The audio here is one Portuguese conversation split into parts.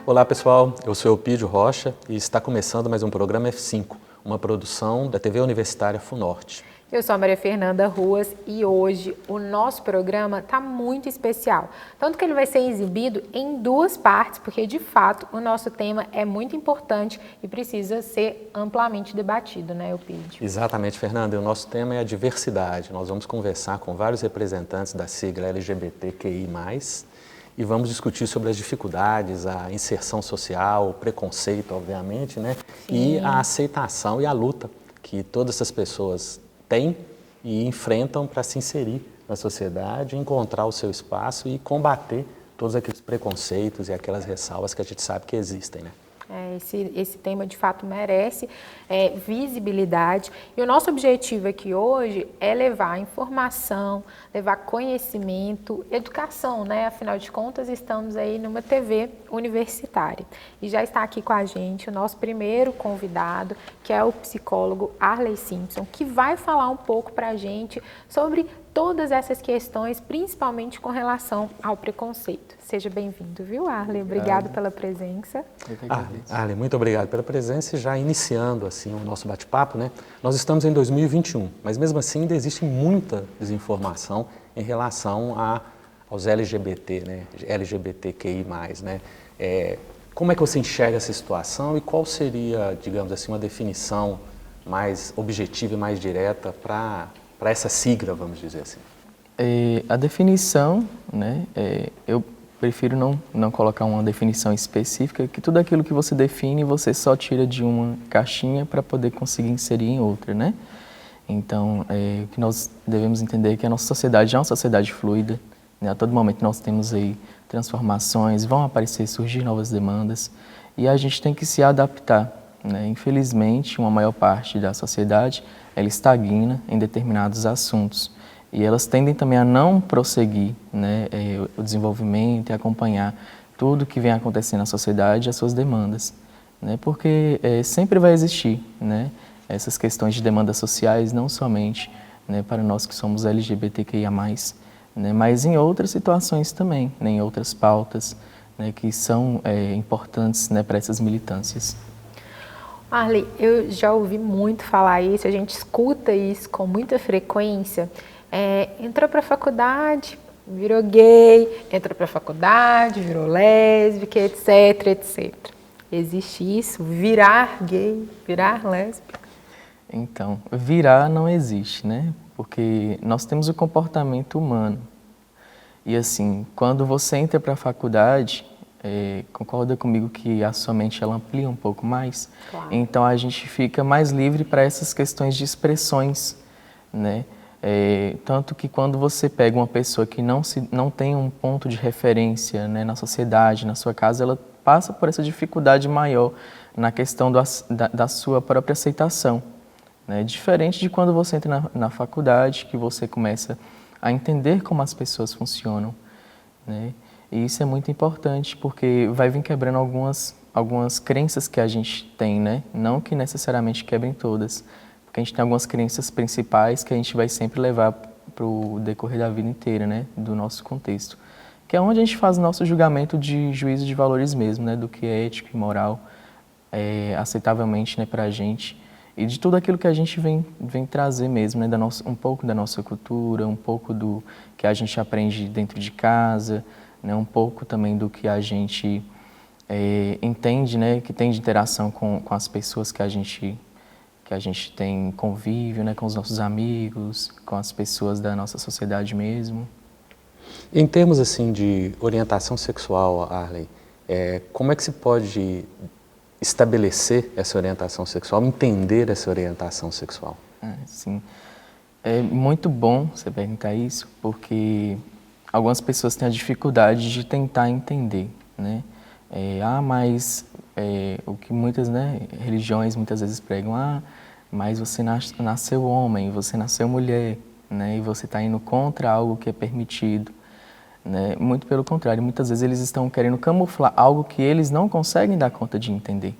Olá pessoal, eu sou Eupídio Rocha e está começando mais um programa F5, uma produção da TV Universitária FUNORTE. Eu sou a Maria Fernanda Ruas e hoje o nosso programa está muito especial. Tanto que ele vai ser exibido em duas partes, porque de fato o nosso tema é muito importante e precisa ser amplamente debatido, né, Eupídio? Exatamente, Fernanda. E o nosso tema é a diversidade. Nós vamos conversar com vários representantes da sigla LGBTQI+, e vamos discutir sobre as dificuldades, a inserção social, o preconceito, obviamente, né? Sim. E a aceitação e a luta que todas essas pessoas têm e enfrentam para se inserir na sociedade, encontrar o seu espaço e combater todos aqueles preconceitos e aquelas ressalvas que a gente sabe que existem, né? Esse tema de fato merece visibilidade e o nosso objetivo aqui hoje é levar informação, levar conhecimento, educação, né? Afinal de contas estamos aí numa TV universitária e já está aqui com a gente o nosso primeiro convidado, que é o psicólogo Arley Simpson, que vai falar um pouco para a gente sobre todas essas questões, principalmente com relação ao preconceito. Seja bem-vindo, viu, Arley? Obrigado pela presença. Arley, muito obrigado pela presença e já iniciando assim o nosso bate-papo, né? Nós estamos em 2021, mas mesmo assim ainda existe muita desinformação em relação aos LGBT, né? LGBTQI+, né? Como é que você enxerga essa situação e qual seria, digamos assim, uma definição mais objetiva e mais direta para essa sigla, vamos dizer assim? A definição, né, eu prefiro não colocar uma definição específica, que tudo aquilo que você define, você só tira de uma caixinha para poder conseguir inserir em outra, né? Então, o que nós devemos entender é que a nossa sociedade é uma sociedade fluida, né? A todo momento nós temos aí transformações, vão aparecer, surgir novas demandas, e a gente tem que se adaptar, né? Infelizmente, uma maior parte da sociedade, ela estagna em determinados assuntos. E elas tendem também a não prosseguir, né, o desenvolvimento e acompanhar tudo que vem acontecendo na sociedade e as suas demandas, né, porque sempre vai existir, né, essas questões de demandas sociais, não somente, né, para nós que somos LGBTQIA+, né, mas em outras situações também, né, em outras pautas, né, que são importantes, né, para essas militâncias. Arley, eu já ouvi muito falar isso, a gente escuta isso com muita frequência. Entrou para a faculdade, virou gay, entrou para a faculdade, virou lésbica, etc, etc. Existe isso? Virar gay, virar lésbica? Então, virar não existe, né? Porque nós temos o comportamento humano. E assim, quando você entra para a faculdade, concorda comigo que a sua mente ela amplia um pouco mais? Claro. Então a gente fica mais livre para essas questões de expressões, né? Tanto que quando você pega uma pessoa que não tem um ponto de referência, né, na sociedade, na sua casa, ela passa por essa dificuldade maior na questão da sua própria aceitação, né? Diferente de quando você entra na faculdade, que você começa a entender como as pessoas funcionam, né? E isso é muito importante, porque vai vir quebrando algumas crenças que a gente tem, né? Não que necessariamente quebrem todas, porque a gente tem algumas crenças principais que a gente vai sempre levar para o decorrer da vida inteira, né, do nosso contexto, que é onde a gente faz o nosso julgamento de juízo de valores mesmo, né, do que é ético e moral, aceitavelmente, né, para a gente, e de tudo aquilo que a gente vem trazer mesmo, né, um pouco da nossa cultura, um pouco do que a gente aprende dentro de casa, né, um pouco também do que a gente entende, né, que tem de interação com as pessoas que a gente tem convívio, né, com os nossos amigos, com as pessoas da nossa sociedade mesmo. Em termos assim de orientação sexual, Arley, como é que se pode estabelecer essa orientação sexual, entender essa orientação sexual? Sim, é muito bom você perguntar isso, porque algumas pessoas têm a dificuldade de tentar entender, né? Mas o que muitas, né, religiões muitas vezes pregam, mas você nasceu homem, você nasceu mulher, né, e você está indo contra algo que é permitido, né? Muito pelo contrário, muitas vezes eles estão querendo camuflar algo que eles não conseguem dar conta de entender,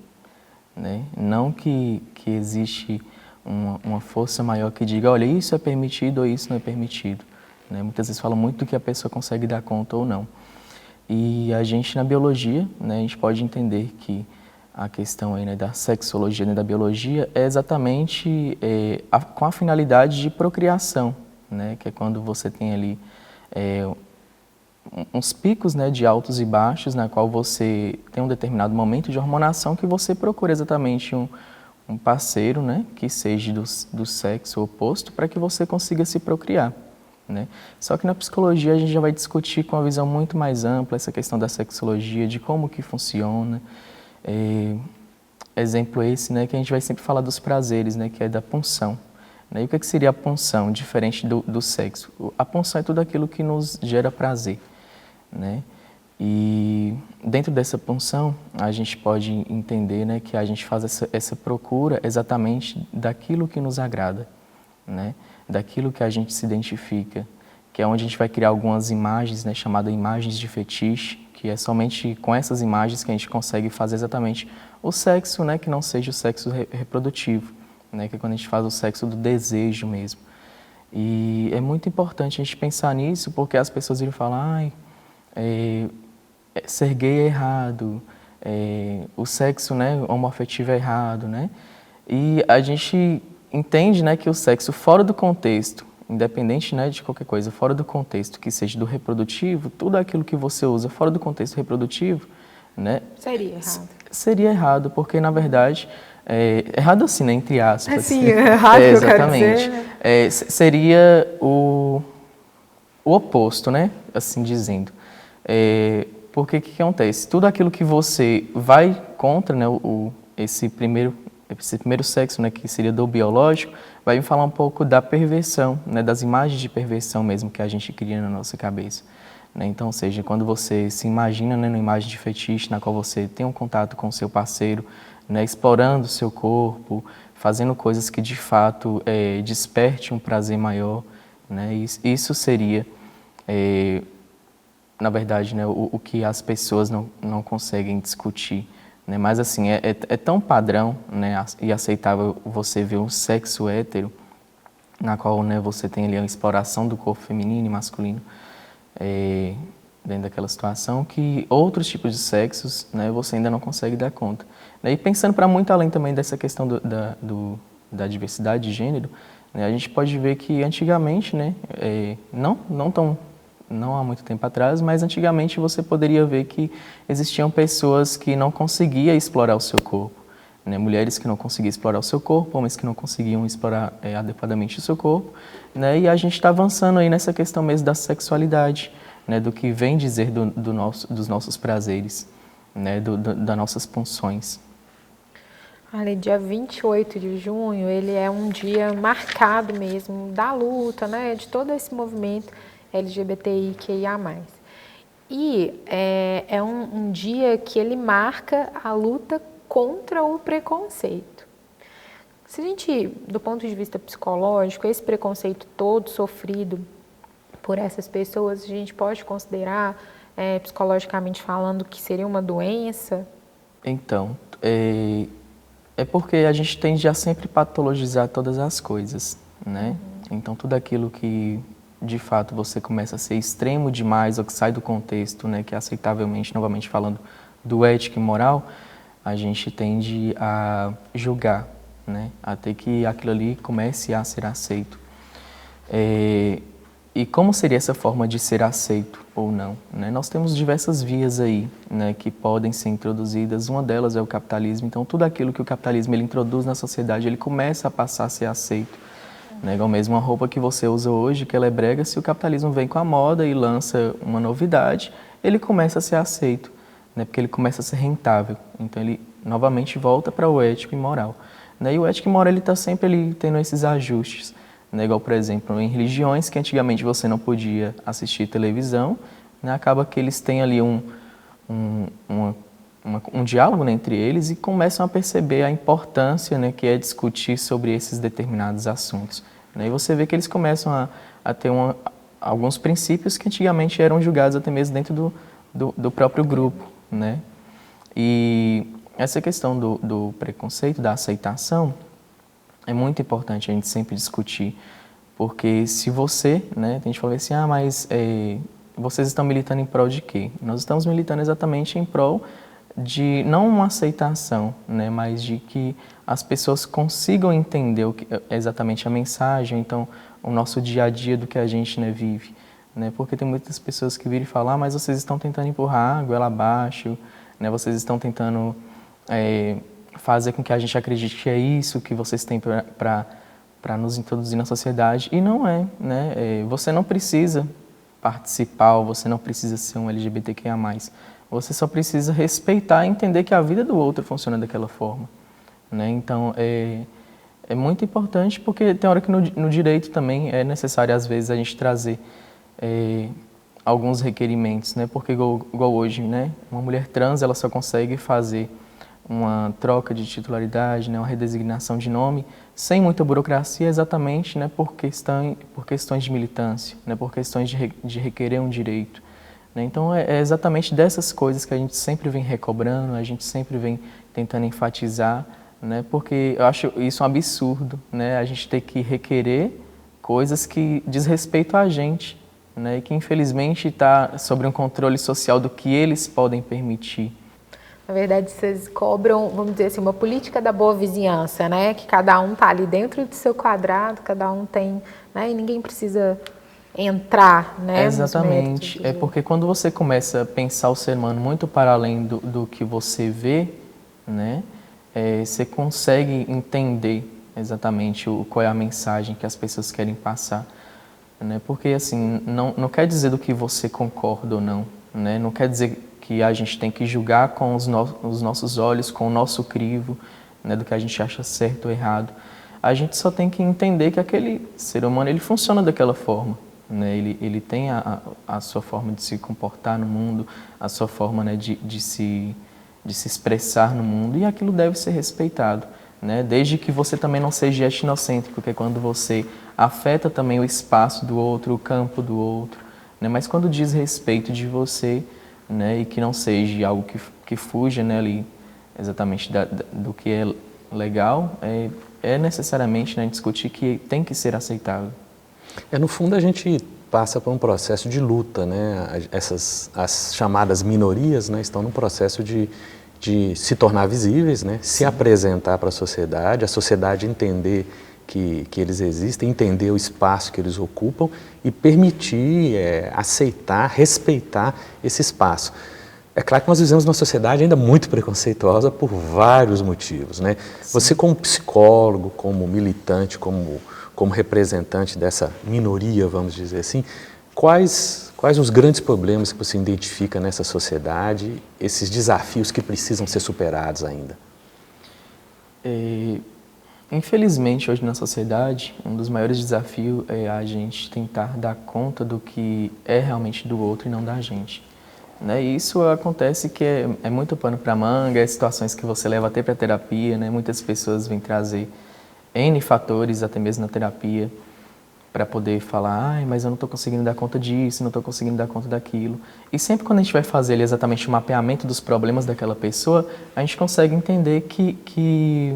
né? Não que existe uma força maior que diga, olha, isso é permitido ou isso não é permitido, né? Muitas vezes falam muito do que a pessoa consegue dar conta ou não. E a gente, na biologia, né, a gente pode entender que a questão aí, né, da sexologia, né, da biologia, é exatamente com a finalidade de procriação, né, que é quando você tem ali uns picos, né, de altos e baixos, na qual você tem um determinado momento de hormonação que você procura exatamente um parceiro, né, que seja do sexo oposto, para que você consiga se procriar, né? Só que na psicologia a gente já vai discutir com uma visão muito mais ampla essa questão da sexologia, de como que funciona. Exemplo esse, né, que a gente vai sempre falar dos prazeres, né, que é da punção. Né? E o que seria a punção, diferente do sexo? A punção é tudo aquilo que nos gera prazer, né? E dentro dessa punção, a gente pode entender, né, que a gente faz essa procura exatamente daquilo que nos agrada, né? Daquilo que a gente se identifica, que é onde a gente vai criar algumas imagens, né, chamadas imagens de fetiche, que é somente com essas imagens que a gente consegue fazer exatamente o sexo, né, que não seja o sexo reprodutivo, né, que é quando a gente faz o sexo do desejo mesmo. E é muito importante a gente pensar nisso, porque as pessoas viram falar, ser gay é errado, o sexo, né, homoafetivo é errado, né? E a gente entende, né, que o sexo fora do contexto, independente, né, de qualquer coisa, fora do contexto que seja do reprodutivo, tudo aquilo que você usa fora do contexto reprodutivo, né? Seria errado. Seria errado, porque na verdade, errado assim, né, entre aspas. Assim, errado que eu quero dizer, né? Seria o oposto, né, assim dizendo. Porque o que acontece? Tudo aquilo que você vai contra, né, esse primeiro sexo, né, que seria do biológico, vai me falar um pouco da perversão, né, das imagens de perversão mesmo que a gente cria na nossa cabeça. Né? Então, ou seja, quando você se imagina, né, numa imagem de fetiche, na qual você tem um contato com o seu parceiro, né, explorando o seu corpo, fazendo coisas que de fato desperte um prazer maior, né, isso seria, na verdade, né, o que as pessoas não conseguem discutir. Né? Mas assim, é tão padrão, né, e aceitável você ver um sexo hétero, na qual, né, você tem ali a exploração do corpo feminino e masculino dentro daquela situação, que outros tipos de sexos, né, você ainda não consegue dar conta. E pensando para muito além também dessa questão da diversidade de gênero, né, a gente pode ver que antigamente, né, não há muito tempo atrás, mas antigamente você poderia ver que existiam pessoas que não conseguiam explorar o seu corpo, né? Mulheres que não conseguiam explorar o seu corpo, homens que não conseguiam explorar adequadamente o seu corpo, né? E a gente está avançando aí nessa questão mesmo da sexualidade, né? Do que vem dizer dos nossos prazeres, né? Das nossas punções. Ali, dia 28 de junho, ele é um dia marcado mesmo da luta, né? De todo esse movimento LGBTIQIA+. E é um dia que ele marca a luta contra o preconceito. Se a gente, do ponto de vista psicológico, esse preconceito todo sofrido por essas pessoas, a gente pode considerar, psicologicamente falando, que seria uma doença? Então, é porque a gente tende a sempre patologizar todas as coisas, né? Então, tudo aquilo que de fato você começa a ser extremo demais ou que sai do contexto, né, que aceitavelmente, novamente falando, do ético e moral, a gente tende a julgar, né, até que aquilo ali comece a ser aceito. E como seria essa forma de ser aceito ou não? Né? Nós temos diversas vias aí, né, que podem ser introduzidas, uma delas é o capitalismo, então tudo aquilo que o capitalismo ele introduz na sociedade, ele começa a passar a ser aceito. Né, igual mesmo uma roupa que você usa hoje, que ela é brega, se o capitalismo vem com a moda e lança uma novidade, ele começa a ser aceito, né, porque ele começa a ser rentável. Então ele novamente volta para o ético e moral. Né, e o ético e moral está sempre tendo esses ajustes. Né, igual, por exemplo, em religiões que antigamente você não podia assistir televisão, né, acaba que eles têm ali um diálogo, né, entre eles e começam a perceber a importância, né, que é discutir sobre esses determinados assuntos. Né, e você vê que eles começam a ter alguns princípios que antigamente eram julgados até mesmo dentro do próprio grupo. Né? E essa questão do preconceito, da aceitação, é muito importante a gente sempre discutir, porque se você, né, a gente fala assim, mas vocês estão militando em prol de quê? Nós estamos militando exatamente em prol de não uma aceitação, né, mas de que as pessoas consigam entender o que, exatamente a mensagem, então o nosso dia a dia do que a gente, né, vive, né, porque tem muitas pessoas que viram e falam, mas vocês estão tentando empurrar a goela abaixo, né, vocês estão tentando fazer com que a gente acredite que é isso que vocês têm para nos introduzir na sociedade, e não é, né, você não precisa participar, ou você não precisa ser um LGBTQIA+. Você só precisa respeitar e entender que a vida do outro funciona daquela forma, né? Então, é muito importante porque tem hora que no direito também é necessário, às vezes, a gente trazer alguns requerimentos, né? Porque, igual hoje, né? Uma mulher trans, ela só consegue fazer uma troca de titularidade, né? Uma redesignação de nome, sem muita burocracia, exatamente, né? Por questões de militância, né? Por questões de requerer um direito. Então, é exatamente dessas coisas que a gente sempre vem recobrando, a gente sempre vem tentando enfatizar, né? Porque eu acho isso um absurdo, né? A gente ter que requerer coisas que diz respeito a gente, né? E que, infelizmente, está sob um controle social do que eles podem permitir. Na verdade, vocês cobram, vamos dizer assim, uma política da boa vizinhança, né? Que cada um está ali dentro do seu quadrado, cada um tem, né? E ninguém precisa entrar, né? Exatamente. É porque quando você começa a pensar o ser humano muito para além do que você vê, né? Você consegue entender exatamente qual é a mensagem que as pessoas querem passar, né? Porque assim, não quer dizer do que você concorda ou não, né? Não quer dizer que a gente tem que julgar com os nossos olhos, com o nosso crivo, né? Do que a gente acha certo ou errado. A gente só tem que entender que aquele ser humano, ele funciona daquela forma, né? Ele tem a sua forma de se comportar no mundo, a sua forma, né, de se expressar no mundo, e aquilo deve ser respeitado, né? Desde que você também não seja etnocêntrico, que é quando você afeta também o espaço do outro, o campo do outro, né? Mas quando diz respeito de você, né, e que não seja algo que fuja, né, ali exatamente do que é legal, é necessariamente, né, discutir que tem que ser aceitável. No fundo, a gente passa por um processo de luta, né? As chamadas minorias, né, estão num processo de se tornar visíveis, né? Se apresentar para a sociedade entender que eles existem, entender o espaço que eles ocupam e permitir, aceitar, respeitar esse espaço. É claro que nós vivemos numa sociedade ainda muito preconceituosa por vários motivos, né? Você como psicólogo, como militante, como representante dessa minoria, vamos dizer assim, quais os grandes problemas que você identifica nessa sociedade, esses desafios que precisam ser superados ainda? Infelizmente, hoje na sociedade, um dos maiores desafios é a gente tentar dar conta do que é realmente do outro e não da gente, né? E isso acontece que é muito pano para manga, situações que você leva até para terapia, né? Muitas pessoas vêm trazer N fatores, até mesmo na terapia, para poder falar, mas eu não estou conseguindo dar conta disso, não estou conseguindo dar conta daquilo. E sempre quando a gente vai fazer ali, exatamente o mapeamento dos problemas daquela pessoa, a gente consegue entender que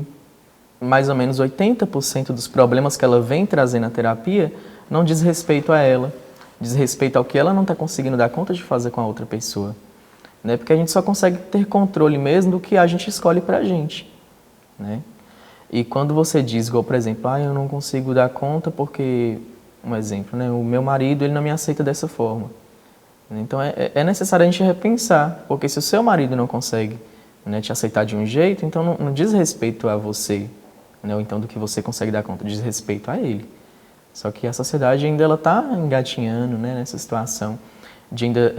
mais ou menos 80% dos problemas que ela vem trazer na terapia não diz respeito a ela, diz respeito ao que ela não está conseguindo dar conta de fazer com a outra pessoa, né? Porque a gente só consegue ter controle mesmo do que a gente escolhe para a gente, né? E quando você diz, igual, por exemplo, eu não consigo dar conta porque, um exemplo, né, o meu marido ele não me aceita dessa forma. Então é necessário a gente repensar, porque se o seu marido não consegue, né, te aceitar de um jeito, então não diz respeito a você, né, ou então do que você consegue dar conta, diz respeito a ele. Só que a sociedade ainda está engatinhando, né, nessa situação de ainda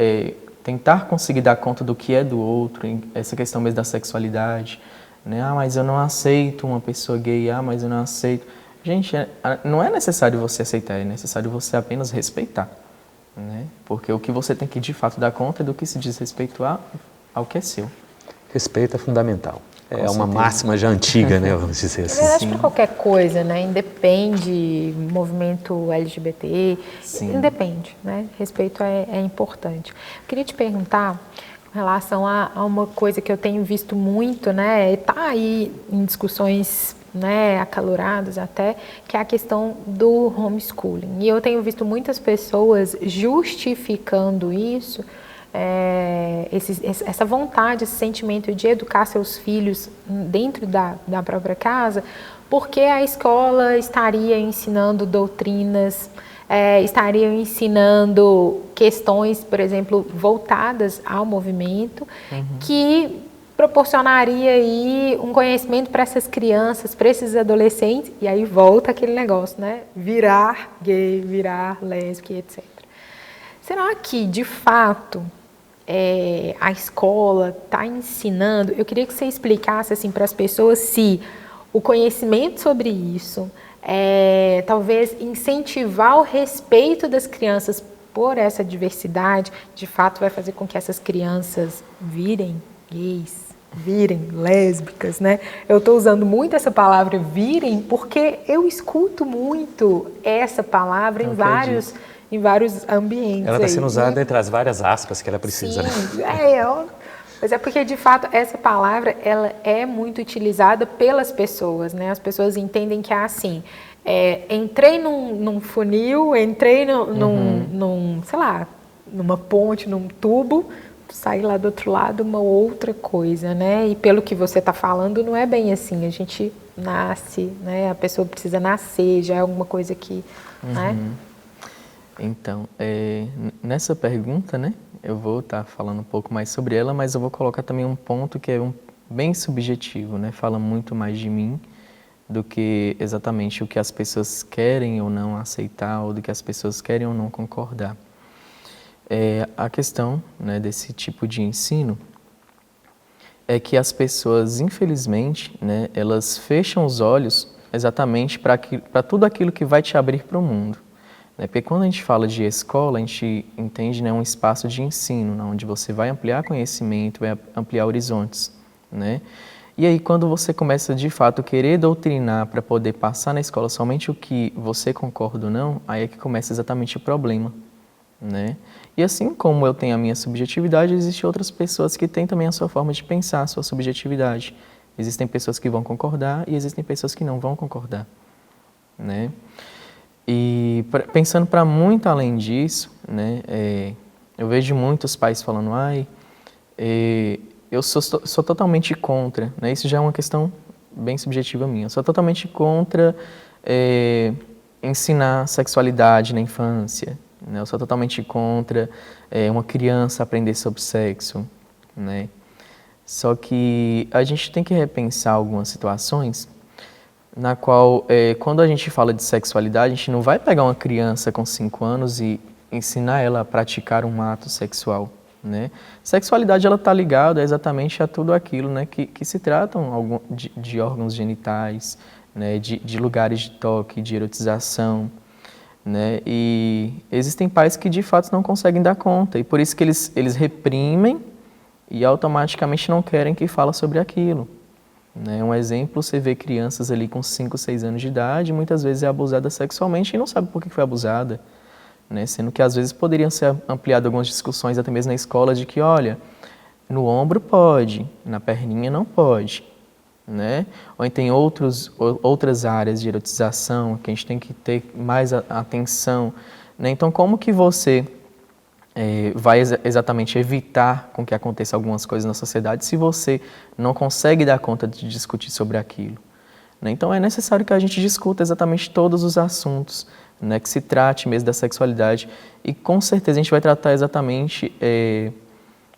tentar conseguir dar conta do que é do outro, essa questão mesmo da sexualidade, né? Mas eu não aceito uma pessoa gay, mas eu não aceito. Gente, não é necessário você aceitar, é necessário você apenas respeitar, né? Porque o que você tem que de fato dar conta é do que se diz respeito ao que é seu. Respeito é fundamental. É uma máxima já antiga, né, vamos dizer assim. Na verdade, para qualquer coisa, né, independe, movimento LGBT, independe, né, respeito é importante. Eu queria te perguntar, com relação a uma coisa que eu tenho visto muito, né, está aí em discussões, né, acaloradas até, que é a questão do homeschooling. E eu tenho visto muitas pessoas justificando isso, essa vontade, esse sentimento de educar seus filhos dentro da própria casa, porque a escola estaria ensinando doutrinas, estariam ensinando questões, por exemplo, voltadas ao movimento, que proporcionaria aí um conhecimento para essas crianças, para esses adolescentes, e aí volta aquele negócio, né? Virar gay, virar lésbica, etc. Será que, de fato, a escola está ensinando? Eu queria que você explicasse assim, para as pessoas se o conhecimento sobre isso, talvez incentivar o respeito das crianças por essa diversidade, de fato vai fazer com que essas crianças virem gays, virem lésbicas, né? Eu estou usando muito essa palavra virem porque eu escuto muito essa palavra em vários ambientes. Ela está sendo usada entre as várias aspas que ela precisa. Sim, mas é porque, de fato, essa palavra ela é muito utilizada pelas pessoas, né? As pessoas entendem que é assim, entrei num funil, entrei sei lá, numa ponte, num tubo, sair lá do outro lado uma outra coisa, né? E pelo que você está falando, não é bem assim. A gente nasce, né? A pessoa precisa nascer, já é alguma coisa que, né? Então, nessa pergunta, né? Eu vou estar falando um pouco mais sobre ela, mas eu vou colocar também um ponto que é bem subjetivo, né? Fala muito mais de mim do que exatamente o que as pessoas querem ou não aceitar, ou do que as pessoas querem ou não concordar. A questão, né, desse tipo de ensino é que as pessoas, infelizmente, né, elas fecham os olhos exatamente para tudo aquilo que vai te abrir para o mundo. Né? Porque quando a gente fala de escola, a gente entende, né, um espaço de ensino, né, onde você vai ampliar conhecimento, vai ampliar horizontes. Né? E aí, quando você começa, de fato, querer doutrinar para poder passar na escola somente o que você concorda ou não, aí é que começa exatamente o problema. Né? E assim como eu tenho a minha subjetividade, existem outras pessoas que têm também a sua forma de pensar, a sua subjetividade. Existem pessoas que vão concordar e existem pessoas que não vão concordar. Né? E pensando para muito além disso, né, eu vejo muitos pais falando, eu sou totalmente contra, né, isso já é uma questão bem subjetiva minha, eu sou totalmente contra ensinar sexualidade na infância, né, eu sou totalmente contra uma criança aprender sobre sexo, né, só que a gente tem que repensar algumas situações na qual, quando a gente fala de sexualidade, a gente não vai pegar uma criança com 5 anos e ensinar ela a praticar um ato sexual, né? Sexualidade, ela está ligada exatamente a tudo aquilo, né, que se tratam de órgãos genitais, né, de lugares de toque, de erotização, né? E existem pais que, de fato, não conseguem dar conta, e por isso que eles reprimem e automaticamente não querem que fale sobre aquilo. Um exemplo, você vê crianças ali com 5, 6 anos de idade, muitas vezes é abusada sexualmente e não sabe por que foi abusada, né? Sendo que às vezes poderiam ser ampliadas algumas discussões até mesmo na escola de que, olha, no ombro pode, na perninha não pode, né? Ou tem outras áreas de erotização que a gente tem que ter mais atenção, né? Então, como que você vai exatamente evitar com que aconteça algumas coisas na sociedade se você não consegue dar conta de discutir sobre aquilo, né? Então é necessário que a gente discuta exatamente todos os assuntos, né, que se trate mesmo da sexualidade e com certeza a gente vai tratar exatamente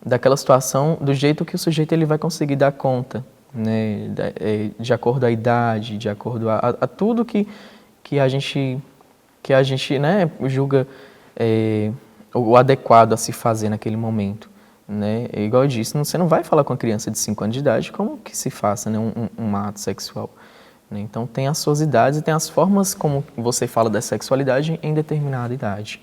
daquela situação do jeito que o sujeito ele vai conseguir dar conta, né, de acordo à idade, de acordo a tudo que a gente né, julga o adequado a se fazer naquele momento, né? Igual eu disse, você não vai falar com uma criança de 5 anos de idade como que se faça, né, um ato sexual, né? Então tem as suas idades e tem as formas como você fala da sexualidade em determinada idade,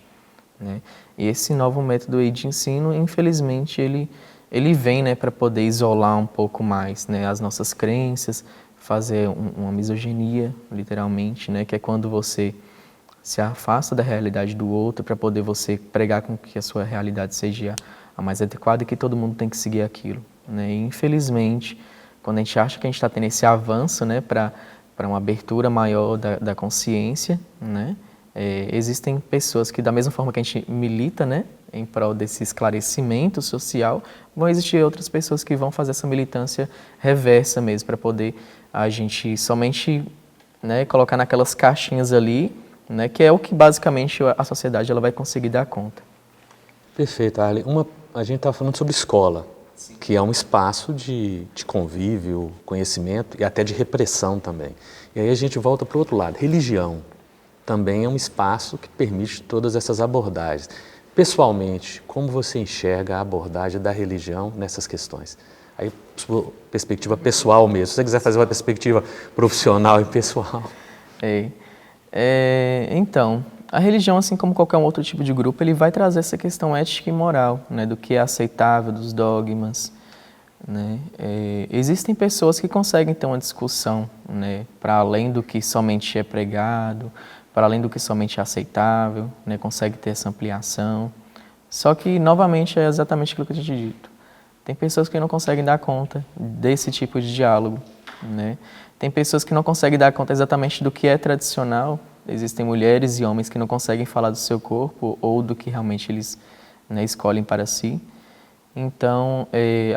né? E esse novo método aí de ensino, infelizmente, ele vem, né, para poder isolar um pouco mais, né, as nossas crenças, fazer uma misoginia, literalmente, né, que é quando você se afasta da realidade do outro para poder você pregar com que a sua realidade seja a mais adequada e que todo mundo tem que seguir aquilo, né? E, infelizmente, quando a gente acha que a gente está tendo esse avanço, né, para uma abertura maior da consciência, né, existem pessoas que, da mesma forma que a gente milita, né, em prol desse esclarecimento social, vão existir outras pessoas que vão fazer essa militância reversa mesmo, para poder a gente somente, né, colocar naquelas caixinhas ali, né, que é o que basicamente a sociedade ela vai conseguir dar conta. Perfeito, Arlen. A gente está falando sobre escola, sim, que é um espaço de convívio, conhecimento e até de repressão também. E aí a gente volta para o outro lado. Religião também é um espaço que permite todas essas abordagens. Pessoalmente, como você enxerga a abordagem da religião nessas questões? Aí, sua perspectiva pessoal mesmo. Se você quiser fazer uma perspectiva profissional e pessoal. Então, a religião, assim como qualquer outro tipo de grupo, ele vai trazer essa questão ética e moral, né, do que é aceitável, dos dogmas, né? Existem pessoas que conseguem ter uma discussão, né, para além do que somente é pregado, para além do que somente é aceitável, né, consegue ter essa ampliação. Só que, novamente, é exatamente aquilo que a gente dito. Tem pessoas que não conseguem dar conta desse tipo de diálogo, né? Tem pessoas que não conseguem dar conta exatamente do que é tradicional. Existem mulheres e homens que não conseguem falar do seu corpo ou do que realmente eles, né, escolhem para si. Então,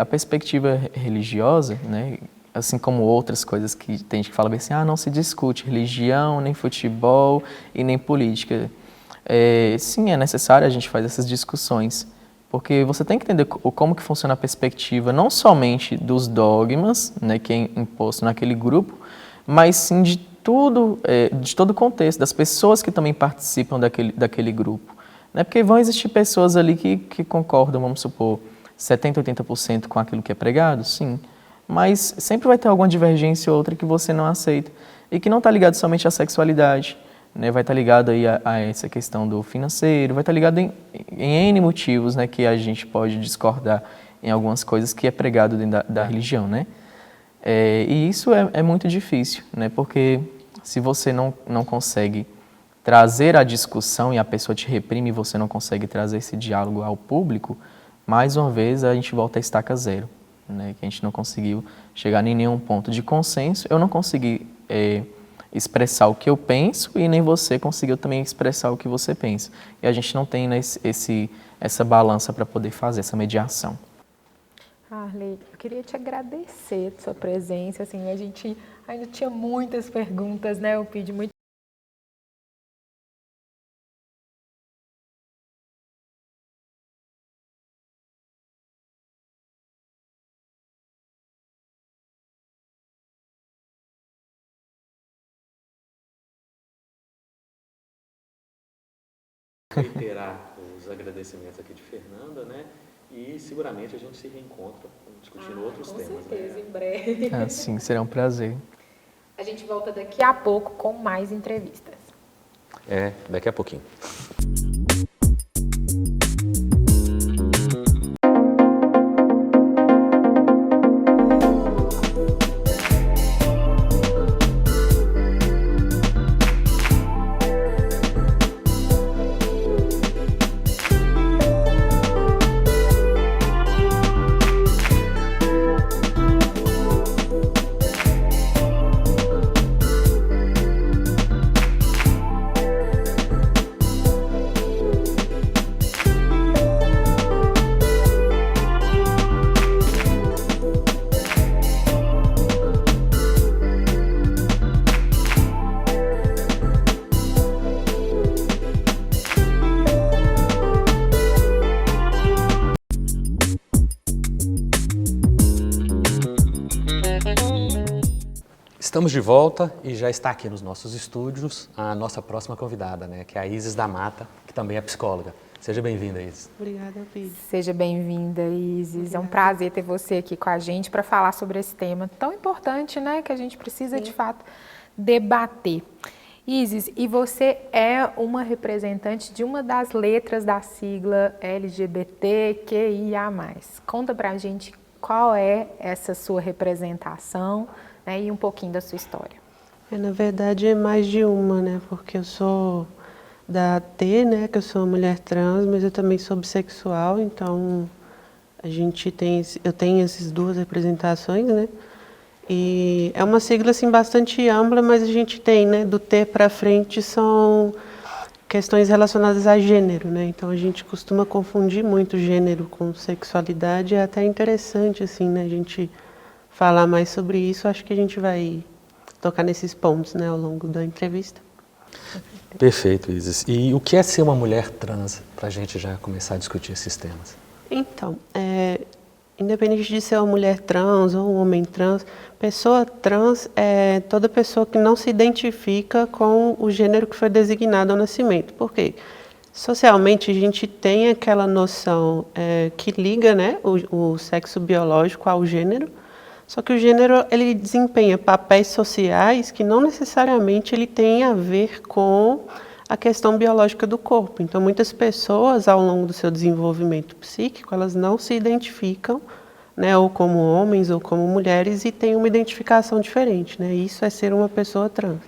a perspectiva religiosa, né, assim como outras coisas que tem gente que fala bem assim, não se discute religião, nem futebol e nem política. Sim, é necessário a gente fazer essas discussões, porque você tem que entender como que funciona a perspectiva, não somente dos dogmas, né, que é imposto naquele grupo, mas sim de tudo, de todo o contexto, das pessoas que também participam daquele grupo. Né? Porque vão existir pessoas ali que concordam, vamos supor, 70%, 80% com aquilo que é pregado, sim. Mas sempre vai ter alguma divergência ou outra que você não aceita. E que não está ligado somente à sexualidade, né? Vai estar ligado aí a essa questão do financeiro, vai estar ligado em N motivos, né, que a gente pode discordar em algumas coisas que é pregado dentro da religião, né? E isso é muito difícil, né? Porque se você não consegue trazer a discussão e a pessoa te reprime e você não consegue trazer esse diálogo ao público, mais uma vez a gente volta à estaca zero, né? Que a gente não conseguiu chegar em nenhum ponto de consenso. Eu não consegui expressar o que eu penso e nem você conseguiu também expressar o que você pensa. E a gente não tem, né, essa balança para poder fazer essa mediação. Arlen, eu queria te agradecer a sua presença. Assim, a gente ainda tinha muitas perguntas, né? Eu pedi muito. Reiterar os agradecimentos aqui de Fernanda, né? E seguramente a gente se reencontra discutindo outros temas. Com certeza, né? em breve. Sim, será um prazer. A gente volta daqui a pouco com mais entrevistas. Daqui a pouquinho. Estamos de volta e já está aqui nos nossos estúdios a nossa próxima convidada, né, que é a Isis da Mata, que também é psicóloga. Seja bem-vinda, Isis. Obrigada, Pedro. Seja bem-vinda, Isis. É um prazer ter você aqui com a gente para falar sobre esse tema tão importante, né, que a gente precisa, de fato, debater. Isis, e você é uma representante de uma das letras da sigla LGBTQIA+. Conta pra gente qual é essa sua representação, né, e um pouquinho da sua história. Na verdade, é mais de uma, né? Porque eu sou da T, né? Que eu sou uma mulher trans, mas eu também sou bissexual, então Eu tenho essas duas representações, né? E é uma sigla assim bastante ampla, mas a gente tem, né, do T para frente são questões relacionadas a gênero, né? Então a gente costuma confundir muito gênero com sexualidade, é até interessante assim, né, a gente falar mais sobre isso. Acho que a gente vai tocar nesses pontos, né, ao longo da entrevista. Perfeito, Isis. E o que é ser uma mulher trans, para a gente já começar a discutir esses temas? Então, independente de ser uma mulher trans ou um homem trans, pessoa trans é toda pessoa que não se identifica com o gênero que foi designado ao nascimento. Por quê? Socialmente, a gente tem aquela noção que liga, né, o sexo biológico ao gênero, só que o gênero ele desempenha papéis sociais que não necessariamente ele tem a ver com a questão biológica do corpo. Então, muitas pessoas, ao longo do seu desenvolvimento psíquico, elas não se identificam, né, ou como homens ou como mulheres, e têm uma identificação diferente, né? Isso é ser uma pessoa trans.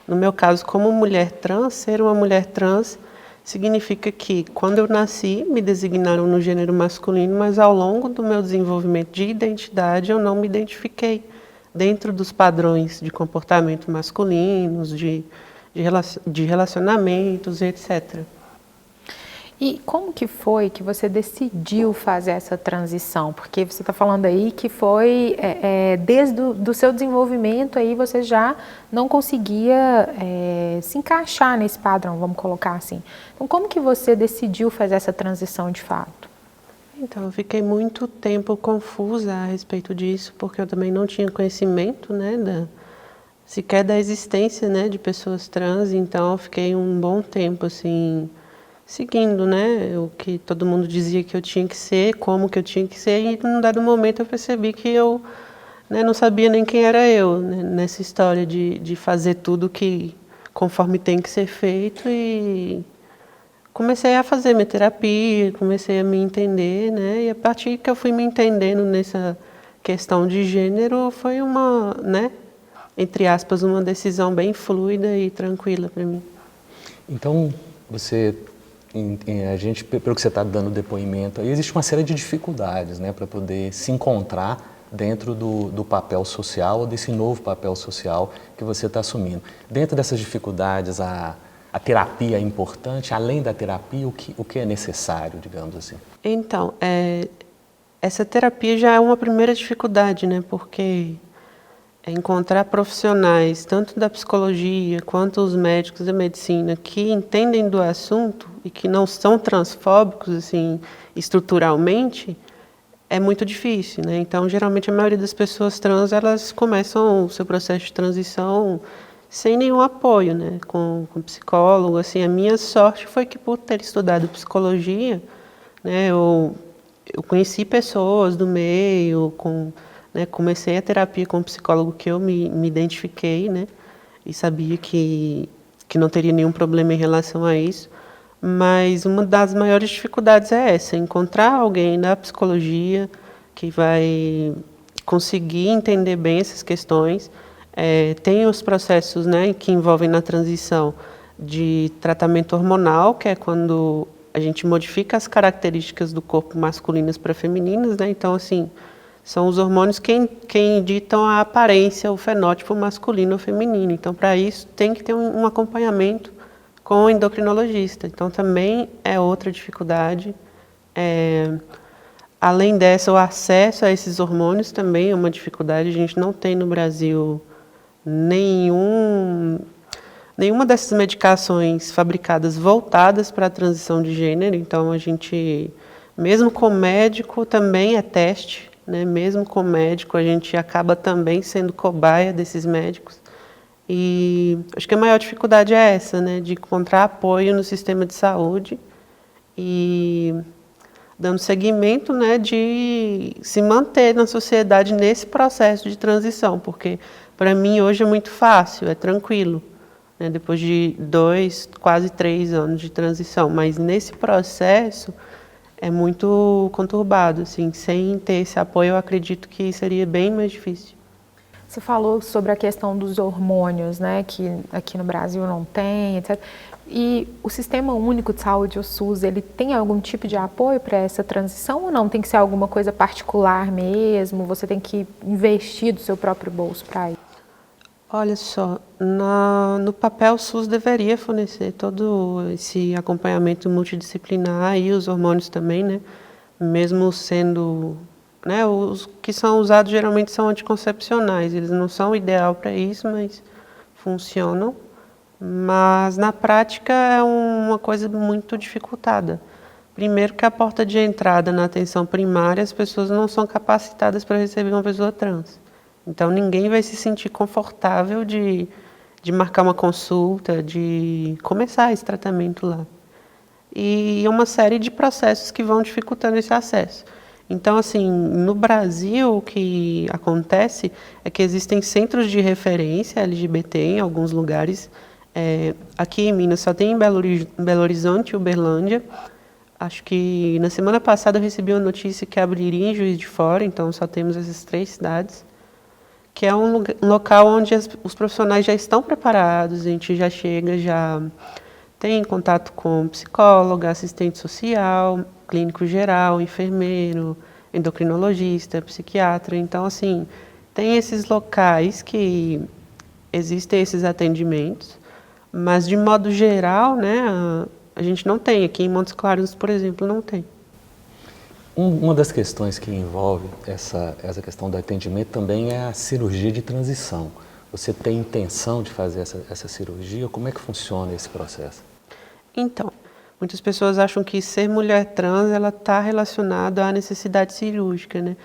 No meu caso, como mulher trans, ser uma mulher trans significa que, quando eu nasci, me designaram no gênero masculino, mas ao longo do meu desenvolvimento de identidade, eu não me identifiquei dentro dos padrões de comportamento masculinos, de relacionamentos, etc. E como que foi que você decidiu fazer essa transição? Porque você está falando aí que foi desde o seu desenvolvimento aí você já não conseguia se encaixar nesse padrão, vamos colocar assim. Então, como que você decidiu fazer essa transição de fato? Então, eu fiquei muito tempo confusa a respeito disso, porque eu também não tinha conhecimento, né, sequer da existência, né, de pessoas trans. Então, eu fiquei um bom tempo assim seguindo, né, o que todo mundo dizia que eu tinha que ser, como que eu tinha que ser, e num dado momento eu percebi que eu, né, não sabia nem quem era eu, né, nessa história de fazer tudo que conforme tem que ser feito. E comecei a fazer minha terapia, comecei a me entender, né, e a partir que eu fui me entendendo nessa questão de gênero, foi uma, né, entre aspas, uma decisão bem fluida e tranquila para mim. Então, a gente, pelo que você está dando depoimento, aí existe uma série de dificuldades, né, para poder se encontrar dentro do papel social, ou desse novo papel social que você está assumindo. Dentro dessas dificuldades, a terapia é importante? Além da terapia, o que é necessário, digamos assim? Então, essa terapia já é uma primeira dificuldade, né, porque encontrar profissionais, tanto da psicologia quanto os médicos da medicina, que entendem do assunto e que não são transfóbicos, assim, estruturalmente, é muito difícil, né? Então, geralmente, a maioria das pessoas trans, elas começam o seu processo de transição sem nenhum apoio, né? Com psicólogo, assim. A minha sorte foi que, por ter estudado psicologia, né, eu conheci pessoas do meio, né, comecei a terapia com um psicólogo que eu me identifiquei, né, e sabia que não teria nenhum problema em relação a isso. Mas uma das maiores dificuldades é essa, encontrar alguém da psicologia que vai conseguir entender bem essas questões. Tem os processos, né, que envolvem na transição de tratamento hormonal, que é quando a gente modifica as características do corpo masculinas para femininas, né? Então, assim, são os hormônios quem ditam a aparência, o fenótipo masculino ou feminino. Então, para isso, tem que ter um acompanhamento com o endocrinologista. Então, também é outra dificuldade. Além dessa, o acesso a esses hormônios também é uma dificuldade. A gente não tem no Brasil nenhuma dessas medicações fabricadas voltadas para a transição de gênero. Então, a gente, mesmo com médico, também é teste, né? Mesmo com médico, a gente acaba também sendo cobaia desses médicos. E acho que a maior dificuldade é essa, né? De encontrar apoio no sistema de saúde e dando seguimento, né, de se manter na sociedade nesse processo de transição, porque para mim hoje é muito fácil, é tranquilo, né, depois de 2, quase 3 anos de transição, mas nesse processo é muito conturbado, assim, sem ter esse apoio eu acredito que seria bem mais difícil. Você falou sobre a questão dos hormônios, né, que aqui no Brasil não tem, etc. E o Sistema Único de Saúde, o SUS, ele tem algum tipo de apoio para essa transição ou não? Tem que ser alguma coisa particular mesmo? Você tem que investir do seu próprio bolso para ir? Olha só, no papel o SUS deveria fornecer todo esse acompanhamento multidisciplinar e os hormônios também, né? Mesmo sendo, né, os que são usados geralmente são anticoncepcionais, eles não são o ideal para isso, mas funcionam. Mas na prática é uma coisa muito dificultada. Primeiro que a porta de entrada na atenção primária, as pessoas não são capacitadas para receber uma pessoa trans. Então ninguém vai se sentir confortável de marcar uma consulta, de começar esse tratamento lá. E uma série de processos que vão dificultando esse acesso. Então, assim, no Brasil, o que acontece é que existem centros de referência LGBT em alguns lugares. Aqui em Minas só tem em Belo Horizonte e Uberlândia. Acho que na semana passada eu recebi uma notícia que abriria em Juiz de Fora, então só temos essas 3 cidades, que é um local onde os profissionais já estão preparados, a gente já chega, já tem contato com psicóloga, assistente social, clínico geral, enfermeiro, endocrinologista, psiquiatra. Então, assim, tem esses locais que existem esses atendimentos, mas de modo geral, né, a gente não tem. Aqui em Montes Claros, por exemplo, não tem. Uma das questões que envolve essa questão do atendimento também é a cirurgia de transição. Você tem intenção de fazer essa cirurgia? Como é que funciona esse processo? Então, muitas pessoas acham que ser mulher trans ela está relacionada à necessidade cirúrgica, né?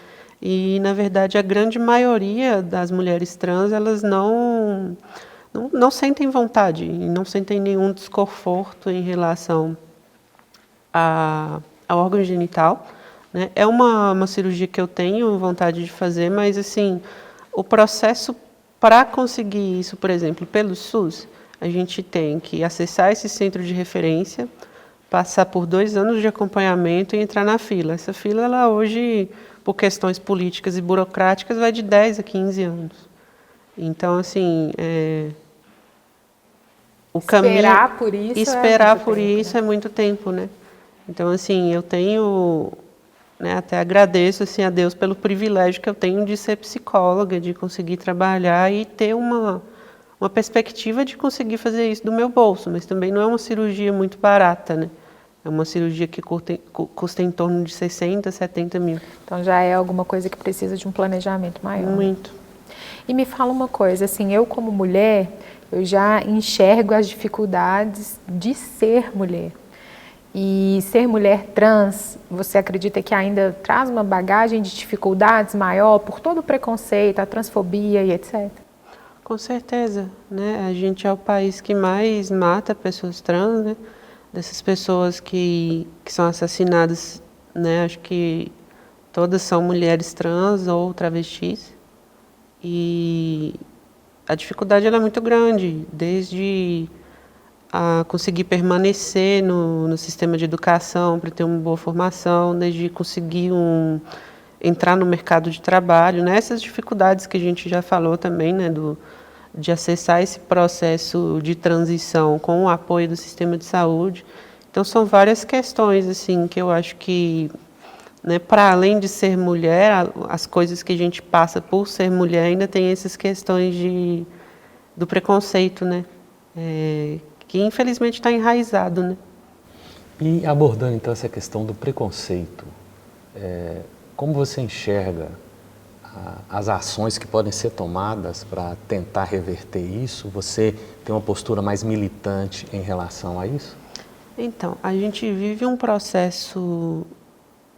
E, na verdade, a grande maioria das mulheres trans, elas não sentem vontade, não sentem nenhum desconforto em relação ao órgão genital, né? É uma cirurgia que eu tenho vontade de fazer, mas, assim, o processo para conseguir isso, por exemplo, pelo SUS, a gente tem que acessar esse centro de referência, passar por 2 anos de acompanhamento e entrar na fila. Essa fila, ela hoje, por questões políticas e burocráticas, vai de 10 a 15 anos. Então, assim, o caminho... Esperar por isso é muito tempo, né? Então, assim, eu tenho... Né, até agradeço assim, a Deus pelo privilégio que eu tenho de ser psicóloga, de conseguir trabalhar e ter uma perspectiva de conseguir fazer isso do meu bolso, mas também não é uma cirurgia muito barata, né? É uma cirurgia que custa em torno de 60, 70 mil. Então já é alguma coisa que precisa de um planejamento maior. Muito. E me fala uma coisa, assim, eu como mulher, eu já enxergo as dificuldades de ser mulher. E ser mulher trans, você acredita que ainda traz uma bagagem de dificuldades maior por todo o preconceito, a transfobia e etc? Com certeza, né? A gente é o país que mais mata pessoas trans, né? Dessas pessoas que são assassinadas, né? Acho que todas são mulheres trans ou travestis. E a dificuldade ela é muito grande, desde a conseguir permanecer no sistema de educação para ter uma boa formação, desde conseguir entrar no mercado de trabalho, né? Essas dificuldades que a gente já falou também, né? De acessar esse processo de transição com o apoio do sistema de saúde. Então, são várias questões assim que eu acho que, né, para além de ser mulher, as coisas que a gente passa por ser mulher, ainda tem essas questões do preconceito, né? Que infelizmente está enraizado, né? E abordando então essa questão do preconceito, como você enxerga as ações que podem ser tomadas para tentar reverter isso? Você tem uma postura mais militante em relação a isso? Então, a gente vive um processo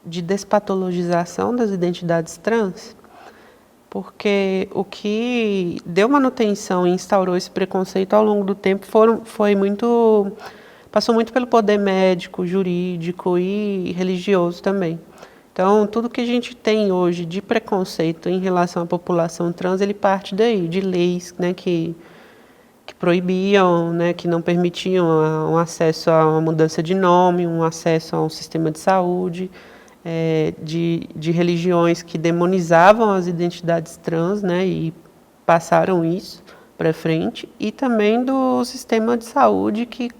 de despatologização das identidades trans, porque o que deu manutenção e instaurou esse preconceito ao longo do tempo passou muito pelo poder médico, jurídico e religioso também. Então, tudo que a gente tem hoje de preconceito em relação à população trans, ele parte daí, de leis, né, que proibiam, né, que não permitiam um acesso a uma mudança de nome, um acesso a um sistema de saúde, de religiões que demonizavam as identidades trans, né, e passaram isso para frente, e também do sistema de saúde, que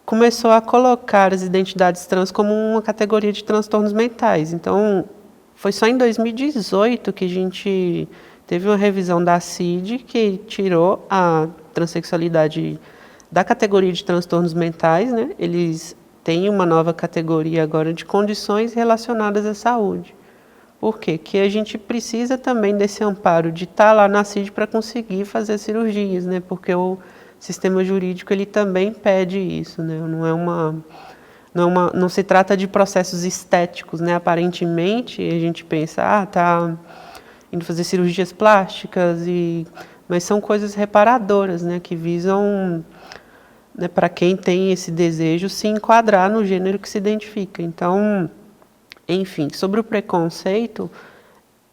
começou a colocar as identidades trans como uma categoria de transtornos mentais. Então, foi só em 2018 que a gente teve uma revisão da CID que tirou a transexualidade da categoria de transtornos mentais, né? Eles têm uma nova categoria agora de condições relacionadas à saúde. Por quê? Que a gente precisa também desse amparo de estar lá na CID para conseguir fazer cirurgias, né? Porque o sistema jurídico ele também pede isso, né? Não se trata de processos estéticos, né? Aparentemente a gente pensa, tá indo fazer cirurgias plásticas, mas são coisas reparadoras, né? Que visam, né, para quem tem esse desejo, se enquadrar no gênero que se identifica. Então, enfim, sobre o preconceito,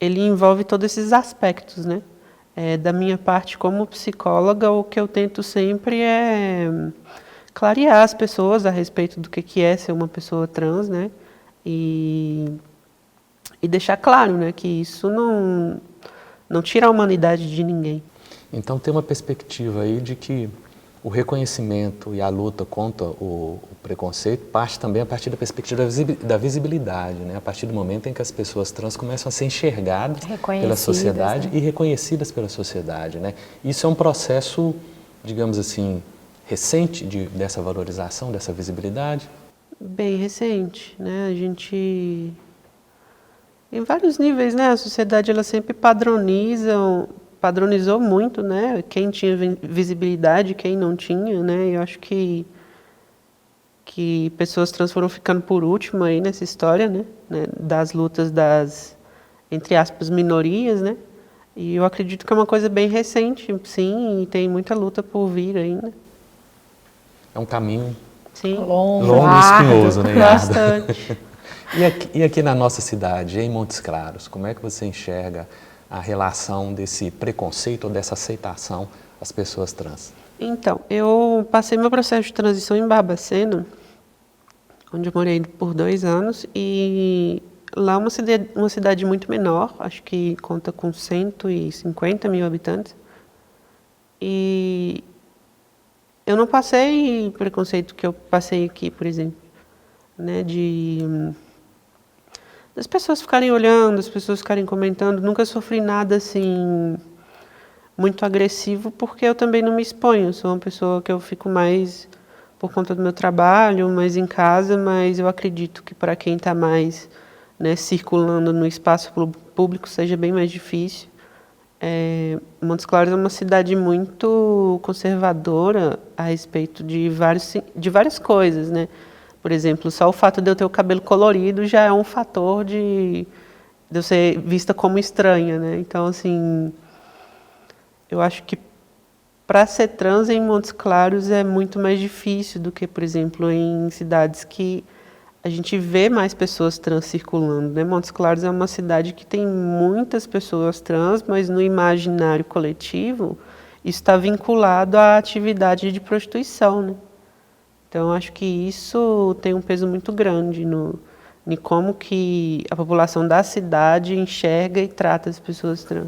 ele envolve todos esses aspectos, né? Da minha parte como psicóloga, o que eu tento sempre é clarear as pessoas a respeito do que é ser uma pessoa trans, né? E deixar claro, né, que isso não tira a humanidade de ninguém. Então tem uma perspectiva aí de que o reconhecimento e a luta contra o preconceito parte também a partir da perspectiva da visibilidade, né? A partir do momento em que as pessoas trans começam a ser enxergadas pela sociedade, né? E reconhecidas pela sociedade, né? Isso é um processo, digamos assim, recente dessa valorização, dessa visibilidade? Bem recente, né? A gente, em vários níveis, né? A sociedade ela sempre padronizou muito, né? Quem tinha visibilidade, quem não tinha, né? Eu acho que pessoas trans foram ficando por último aí nessa história, né? Das lutas das, entre aspas, minorias, né? E eu acredito que é uma coisa bem recente, sim, e tem muita luta por vir ainda. É um caminho longo e espinhoso, né? Bastante. E aqui na nossa cidade, em Montes Claros, como é que você enxerga a relação desse preconceito ou dessa aceitação às pessoas trans? Então, eu passei meu processo de transição em Barbacena, onde eu morei por 2 anos, e lá é uma cidade muito menor, acho que conta com 150 mil habitantes, e eu não passei o preconceito que eu passei aqui, por exemplo, né, das pessoas ficarem olhando, das pessoas ficarem comentando. Nunca sofri nada assim muito agressivo, porque eu também não me exponho. Eu sou uma pessoa que eu fico mais por conta do meu trabalho, mais em casa, mas eu acredito que para quem está mais, né, circulando no espaço público seja bem mais difícil. Montes Claros é uma cidade muito conservadora a respeito de várias coisas, né? Por exemplo, só o fato de eu ter o cabelo colorido já é um fator de eu ser vista como estranha, né? Então, assim, eu acho que para ser trans em Montes Claros é muito mais difícil do que, por exemplo, em cidades que a gente vê mais pessoas trans circulando, né? Montes Claros é uma cidade que tem muitas pessoas trans, mas no imaginário coletivo isso está vinculado à atividade de prostituição, né? Então, acho que isso tem um peso muito grande em como que a população da cidade enxerga e trata as pessoas trans.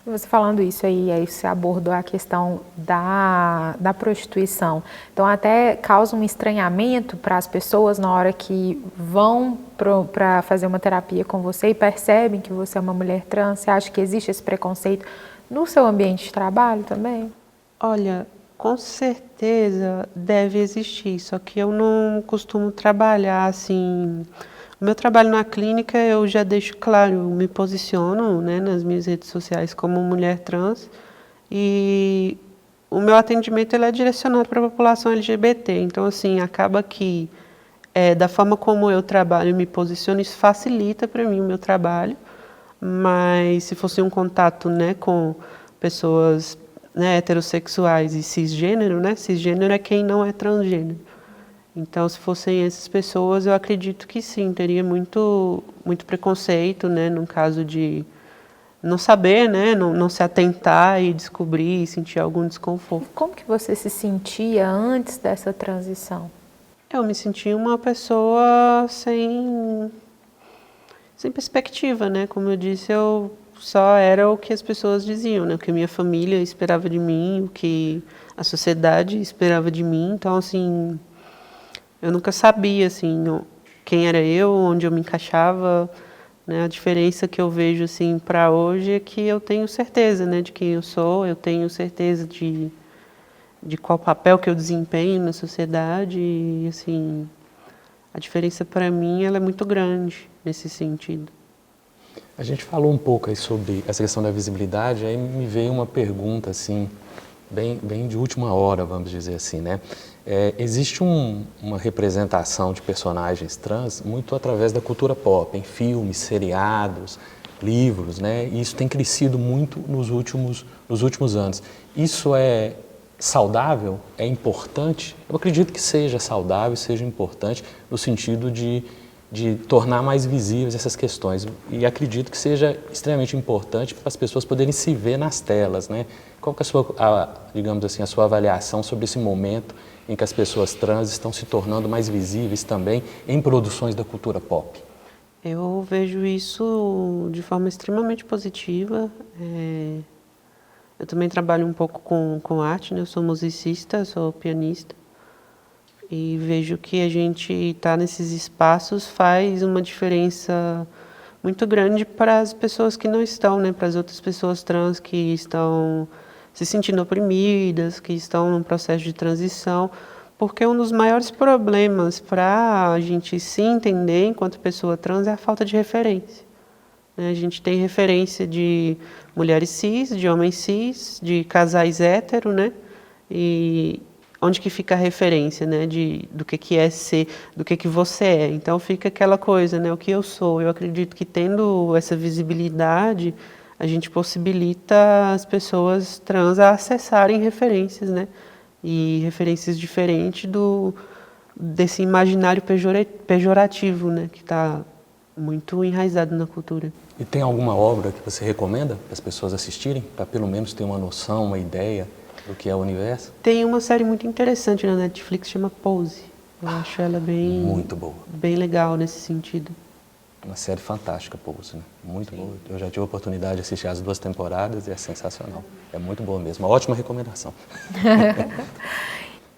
Você falando isso aí você abordou a questão da prostituição. Então, até causa um estranhamento para as pessoas na hora que vão para fazer uma terapia com você e percebem que você é uma mulher trans. Você acha que existe esse preconceito no seu ambiente de trabalho também? Olha, com certeza deve existir, só que eu não costumo trabalhar assim. O meu trabalho na clínica eu já deixo claro, eu me posiciono, né, nas minhas redes sociais como mulher trans, e o meu atendimento ele é direcionado para a população LGBT. Então, assim, acaba que da forma como eu trabalho e me posiciono, isso facilita para mim o meu trabalho, mas se fosse um contato, né, com pessoas, né, heterossexuais e cisgênero, né? Cisgênero é quem não é transgênero. Então, se fossem essas pessoas, eu acredito que sim, teria muito preconceito, né? No caso de não saber, né? Não se atentar e descobrir e sentir algum desconforto. E como que você se sentia antes dessa transição? Eu me sentia uma pessoa sem perspectiva, né? Como eu disse, eu só era o que as pessoas diziam, né? O que a minha família esperava de mim, o que a sociedade esperava de mim. Então, assim, eu nunca sabia, assim, quem era eu, onde eu me encaixava, né? A diferença que eu vejo, assim, para hoje é que eu tenho certeza, né, de quem eu sou, eu tenho certeza de qual papel que eu desempenho na sociedade e, assim, a diferença para mim ela é muito grande nesse sentido. A gente falou um pouco aí sobre essa questão da visibilidade, aí me veio uma pergunta, assim, bem de última hora, vamos dizer assim, né? Existe uma representação de personagens trans muito através da cultura pop, em filmes, seriados, livros, né? E isso tem crescido muito nos últimos anos. Isso é saudável? É importante? Eu acredito que seja saudável, seja importante no sentido de tornar mais visíveis essas questões. E acredito que seja extremamente importante para as pessoas poderem se ver nas telas, né? Qual que é digamos assim, a sua avaliação sobre esse momento em que as pessoas trans estão se tornando mais visíveis também em produções da cultura pop? Eu vejo isso de forma extremamente positiva. Eu também trabalho um pouco com arte, né? Eu sou musicista, sou pianista. E vejo que a gente estar nesses espaços faz uma diferença muito grande para as pessoas que não estão, né? Para as outras pessoas trans que estão se sentindo oprimidas, que estão num processo de transição. Porque um dos maiores problemas para a gente se entender enquanto pessoa trans é a falta de referência. A gente tem referência de mulheres cis, de homens cis, de casais hétero, né? E onde que fica a referência, né? Do que é ser, do que você é. Então fica aquela coisa, né? O que eu sou. Eu acredito que tendo essa visibilidade, a gente possibilita as pessoas trans a acessarem referências, né? E referências diferentes desse imaginário pejorativo, né? Que está muito enraizado na cultura. E tem alguma obra que você recomenda para as pessoas assistirem, para pelo menos ter uma noção, uma ideia do que é o universo? Tem uma série muito interessante na Netflix, chama Pose. Eu acho ela muito boa, bem legal nesse sentido. Uma série fantástica, Pose, né? Muito boa. Eu já tive a oportunidade de assistir as 2 temporadas e é sensacional. É muito boa mesmo, uma ótima recomendação.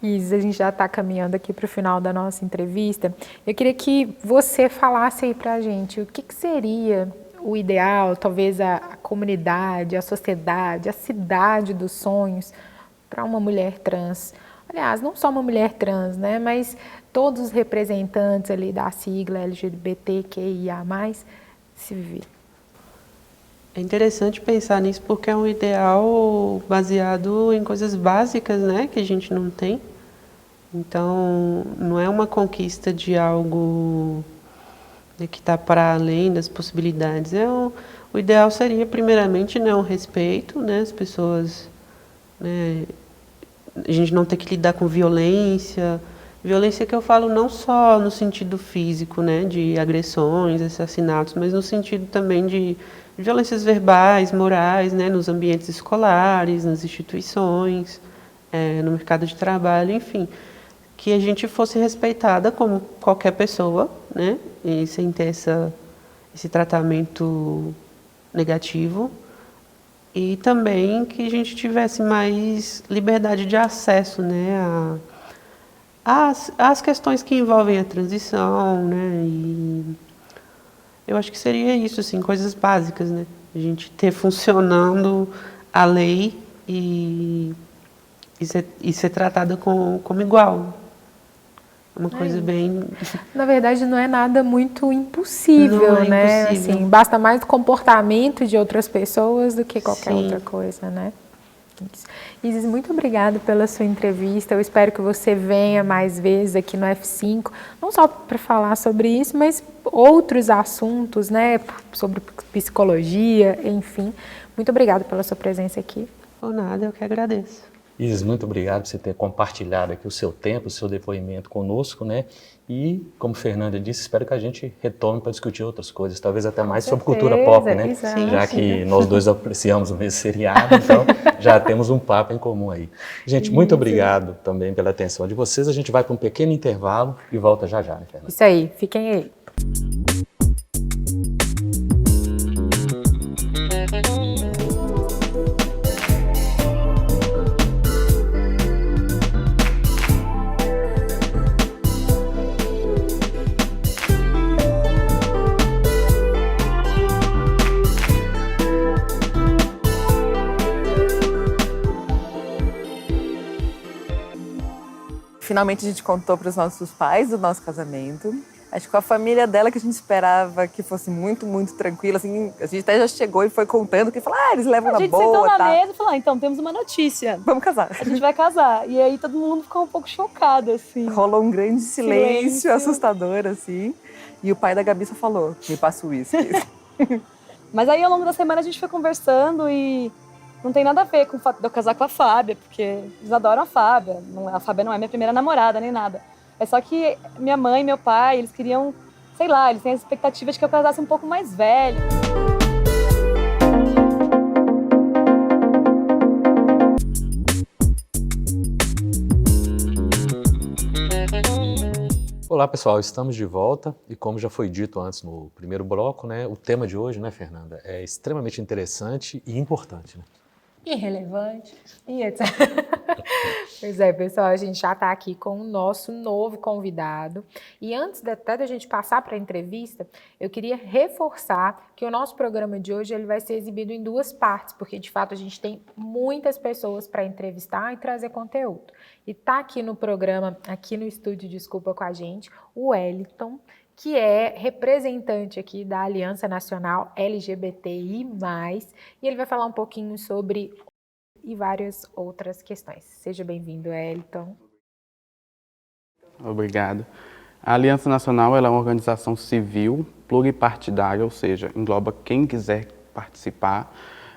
Isis, a gente já está caminhando aqui para o final da nossa entrevista. Eu queria que você falasse aí para a gente o que seria o ideal, talvez a comunidade, a sociedade, a cidade dos sonhos para uma mulher trans. Aliás, não só uma mulher trans, né, mas todos os representantes ali da sigla LGBTQIA+, se viver. É interessante pensar nisso porque é um ideal baseado em coisas básicas, né, que a gente não tem. Então, não é uma conquista de algo que está para além das possibilidades. O ideal seria, primeiramente, né, um respeito, né, as pessoas, né, a gente não ter que lidar com violência que eu falo não só no sentido físico, né, de agressões, assassinatos, mas no sentido também de violências verbais, morais, né, nos ambientes escolares, nas instituições, no mercado de trabalho, enfim, que a gente fosse respeitada como qualquer pessoa, né, e sem ter esse tratamento negativo, e também que a gente tivesse mais liberdade de acesso, né, às questões que envolvem a transição, né, e eu acho que seria isso, assim, coisas básicas, né, a gente ter funcionando a lei e ser tratada como igual. Uma coisa bem... Na verdade, não é nada muito impossível, não é né? impossível. Assim, basta mais o comportamento de outras pessoas do que qualquer Sim. outra coisa, né? Isis, muito obrigada pela sua entrevista. Eu espero que você venha mais vezes aqui no F5, não só para falar sobre isso, mas outros assuntos, né? Sobre psicologia, enfim. Muito obrigada pela sua presença aqui. Por nada, eu que agradeço. Isis, muito obrigado por você ter compartilhado aqui o seu tempo, o seu depoimento conosco, né? E, como Fernanda disse, espero que a gente retome para discutir outras coisas, talvez até mais sobre cultura pop, né? Exato. Já que nós dois apreciamos o mesmo seriado, então já temos um papo em comum aí. Gente, muito obrigado também pela atenção de vocês. A gente vai para um pequeno intervalo e volta já, né, Fernanda? Isso aí, fiquem aí. finalmente a gente contou para os nossos pais do nosso casamento. Acho que com a família dela, que a gente esperava que fosse muito, muito tranquila, assim, a gente até já chegou e foi contando, que falou, eles levam na boa, A gente sentou na tá? mesa e falou, então, temos uma notícia. Vamos casar. A gente vai casar. E aí todo mundo ficou um pouco chocado, assim. Rolou um grande silêncio assustador, assim. E o pai da Gabi só falou, me passa o uísque. Mas aí, ao longo da semana, a gente foi conversando e não tem nada a ver com o fato de eu casar com a Fábia, porque eles adoram a Fábia. A Fábia não é minha primeira namorada, nem nada. É só que minha mãe e meu pai, eles queriam, sei lá, eles têm a expectativa de que eu casasse um pouco mais velho. Olá pessoal, estamos de volta e como já foi dito antes no primeiro bloco, né, o tema de hoje, né, Fernanda, é extremamente interessante e importante, né? Irrelevante e etc. Pois é, pessoal, a gente já está aqui com o nosso novo convidado. E antes até da gente passar para a entrevista, eu queria reforçar que o nosso programa de hoje ele vai ser exibido em duas partes, porque de fato a gente tem muitas pessoas para entrevistar e trazer conteúdo. E está aqui no programa, aqui no estúdio, desculpa, com a gente, o Wellington, que é representante aqui da Aliança Nacional LGBTI+, e ele vai falar um pouquinho sobre e várias outras questões. Seja bem-vindo, Wellington. Obrigado. A Aliança Nacional ela é uma organização civil pluripartidária, ou seja, engloba quem quiser participar.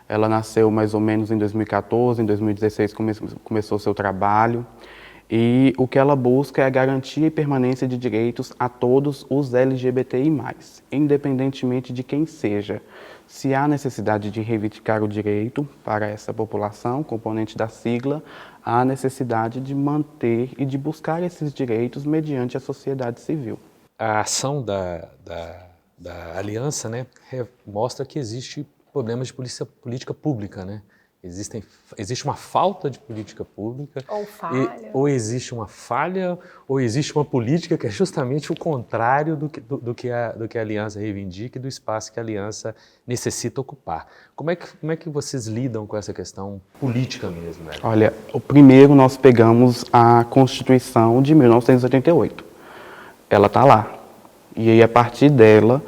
Ela nasceu mais ou menos em 2014, em 2016 começou seu trabalho. E o que ela busca é a garantia e permanência de direitos a todos os LGBTI+, independentemente de quem seja. Se há necessidade de reivindicar o direito para essa população, componente da sigla, há necessidade de manter e de buscar esses direitos mediante a sociedade civil. A ação da aliança, né, mostra que existe problemas de política pública, né? Existe uma falta de política pública, ou falha, ou existe uma falha, ou existe uma política que é justamente o contrário do que a aliança reivindica e do espaço que a aliança necessita ocupar. Como é que vocês lidam com essa questão política mesmo? Né? Olha, o primeiro nós pegamos a Constituição de 1988. Ela está lá. E aí, a partir dela,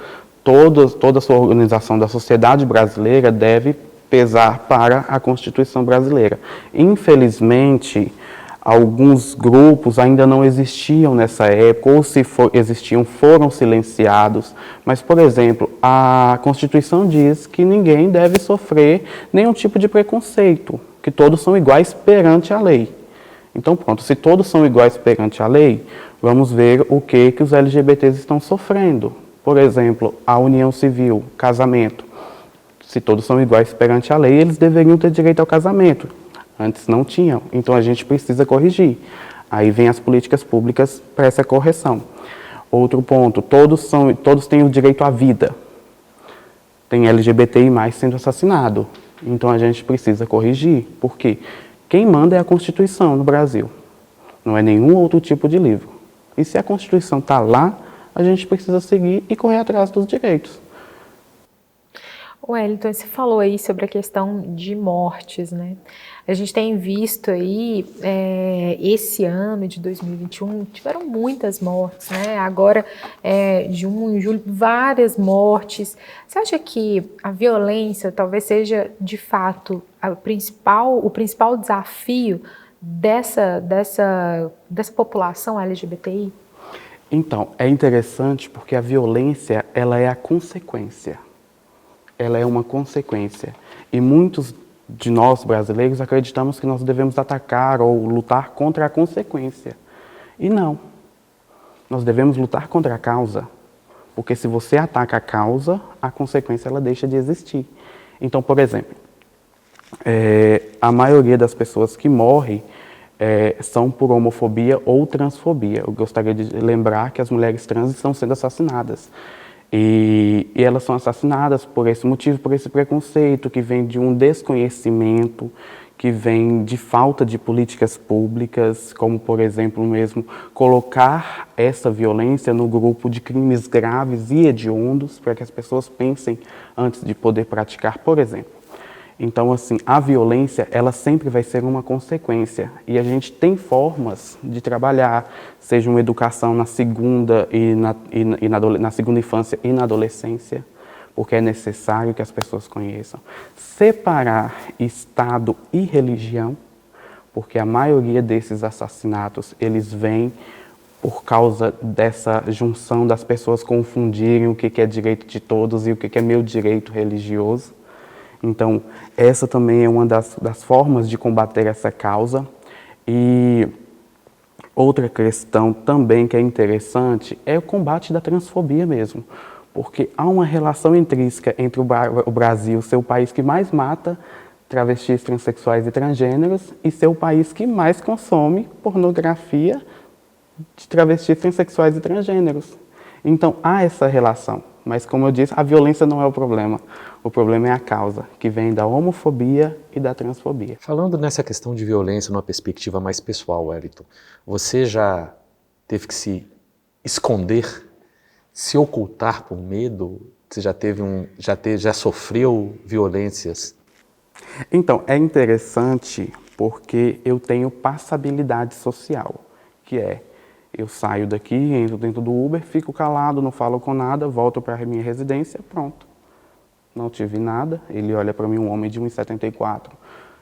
toda a sua organização da sociedade brasileira deve pesar para a Constituição brasileira. Infelizmente, alguns grupos ainda não existiam nessa época, ou se existiam, foram silenciados. Mas, por exemplo, a Constituição diz que ninguém deve sofrer nenhum tipo de preconceito, que todos são iguais perante a lei. Então, pronto, se todos são iguais perante a lei, vamos ver o que os LGBTs estão sofrendo. Por exemplo, a união civil, casamento. Se todos são iguais perante a lei, eles deveriam ter direito ao casamento. Antes não tinham, então a gente precisa corrigir. Aí vem as políticas públicas para essa correção. Outro ponto, todos têm o direito à vida. Tem LGBTI+ sendo assassinado. Então a gente precisa corrigir. Por quê? Quem manda é a Constituição no Brasil. Não é nenhum outro tipo de livro. E se a Constituição está lá, a gente precisa seguir e correr atrás dos direitos. Wellington, você falou aí sobre a questão de mortes, né? A gente tem visto aí, esse ano de 2021, tiveram muitas mortes, né? Agora, junho, julho, várias mortes. Você acha que a violência talvez seja, de fato, o principal desafio dessa população LGBTI? Então, é interessante porque a violência, ela é a consequência. Ela é uma consequência. E muitos de nós, brasileiros, acreditamos que nós devemos atacar ou lutar contra a consequência. E não. Nós devemos lutar contra a causa. Porque se você ataca a causa, a consequência ela deixa de existir. Então, por exemplo, a maioria das pessoas que morrem são por homofobia ou transfobia. Eu gostaria de lembrar que as mulheres trans estão sendo assassinadas. E elas são assassinadas por esse motivo, por esse preconceito que vem de um desconhecimento, que vem de falta de políticas públicas, como, por exemplo, mesmo colocar essa violência no grupo de crimes graves e hediondos, para que as pessoas pensem antes de poder praticar, por exemplo. Então, assim, a violência, ela sempre vai ser uma consequência. E a gente tem formas de trabalhar, seja uma educação na segunda na segunda infância e na adolescência, porque é necessário que as pessoas conheçam. Separar Estado e religião, porque a maioria desses assassinatos, eles vêm por causa dessa junção das pessoas confundirem o que é direito de todos e o que é meu direito religioso. Então, essa também é uma das formas de combater essa causa. E outra questão também que é interessante é o combate da transfobia mesmo, porque há uma relação intrínseca entre o Brasil ser o país que mais mata travestis, transexuais e transgêneros e ser o país que mais consome pornografia de travestis, transexuais e transgêneros. Então, há essa relação. Mas, como eu disse, a violência não é o problema. O problema é a causa, que vem da homofobia e da transfobia. Falando nessa questão de violência numa perspectiva mais pessoal, Wellington, você já teve que se esconder, se ocultar por medo? Você já sofreu violências? Então, é interessante porque eu tenho passabilidade social, que é eu saio daqui, entro dentro do Uber, fico calado, não falo com nada, volto para a minha residência, pronto. Não tive nada, ele olha para mim, um homem de 1,74,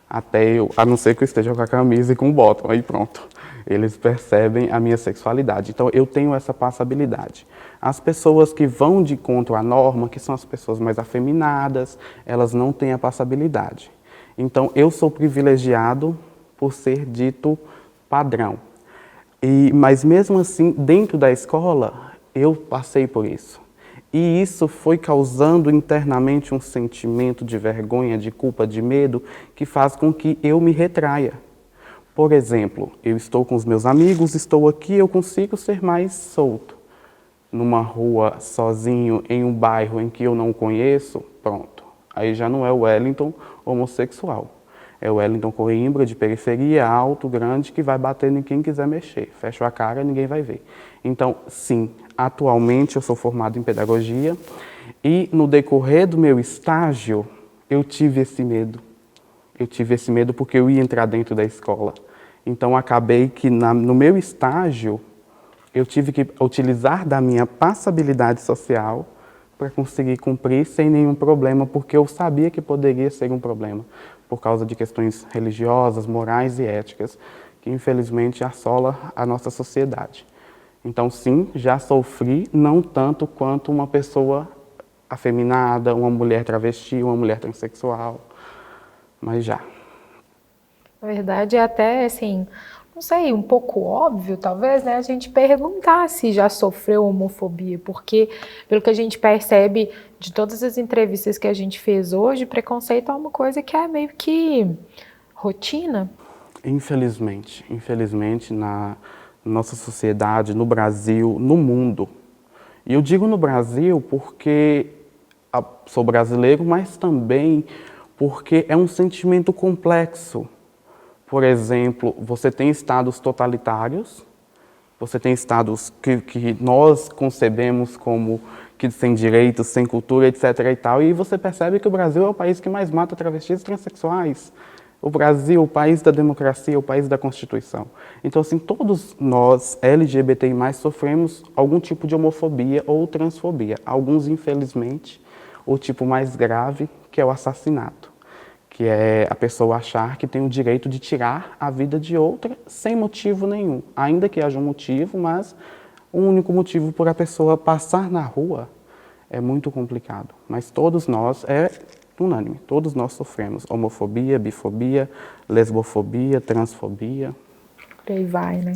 até eu, a não ser que eu esteja com a camisa e com o bottom, aí pronto. Eles percebem a minha sexualidade. Então, eu tenho essa passabilidade. As pessoas que vão de encontro à norma, que são as pessoas mais afeminadas, elas não têm a passabilidade. Então, eu sou privilegiado por ser dito padrão. Mas mesmo assim, dentro da escola, eu passei por isso. E isso foi causando internamente um sentimento de vergonha, de culpa, de medo, que faz com que eu me retraia. Por exemplo, eu estou com os meus amigos, estou aqui, eu consigo ser mais solto. Numa rua, sozinho, em um bairro em que eu não conheço, pronto. Aí já não é o Wellington homossexual. É o Wellington Coimbra, de periferia, alto, grande, que vai bater em quem quiser mexer. Fecha a cara, ninguém vai ver. Então, sim, atualmente eu sou formado em pedagogia e no decorrer do meu estágio, eu tive esse medo. Eu tive esse medo porque eu ia entrar dentro da escola. Então, acabei que no meu estágio, eu tive que utilizar da minha passabilidade social para conseguir cumprir sem nenhum problema, porque eu sabia que poderia ser um problema, por causa de questões religiosas, morais e éticas, que infelizmente assola a nossa sociedade. Então, sim, já sofri, não tanto quanto uma pessoa afeminada, uma mulher travesti, uma mulher transexual, mas já. Na verdade, é até, assim, não sei, um pouco óbvio, talvez, né, a gente perguntar se já sofreu homofobia, porque, pelo que a gente percebe de todas as entrevistas que a gente fez hoje, preconceito é uma coisa que é meio que rotina. Infelizmente, na nossa sociedade, no Brasil, no mundo. E eu digo no Brasil porque sou brasileiro, mas também porque é um sentimento complexo. Por exemplo, você tem estados totalitários, você tem estados que nós concebemos como que sem direitos, sem cultura, etc. e tal, e você percebe que o Brasil é o país que mais mata travestis e transexuais. O Brasil, o país da democracia, o país da Constituição. Então, assim, todos nós, LGBTI+, sofremos algum tipo de homofobia ou transfobia. Alguns, infelizmente, o tipo mais grave, que é o assassinato, que é a pessoa achar que tem o direito de tirar a vida de outra sem motivo nenhum. Ainda que haja um motivo, mas o único motivo por a pessoa passar na rua é muito complicado. Mas todos nós, unânime, todos nós sofremos homofobia, bifobia, lesbofobia, transfobia. Por aí vai, né?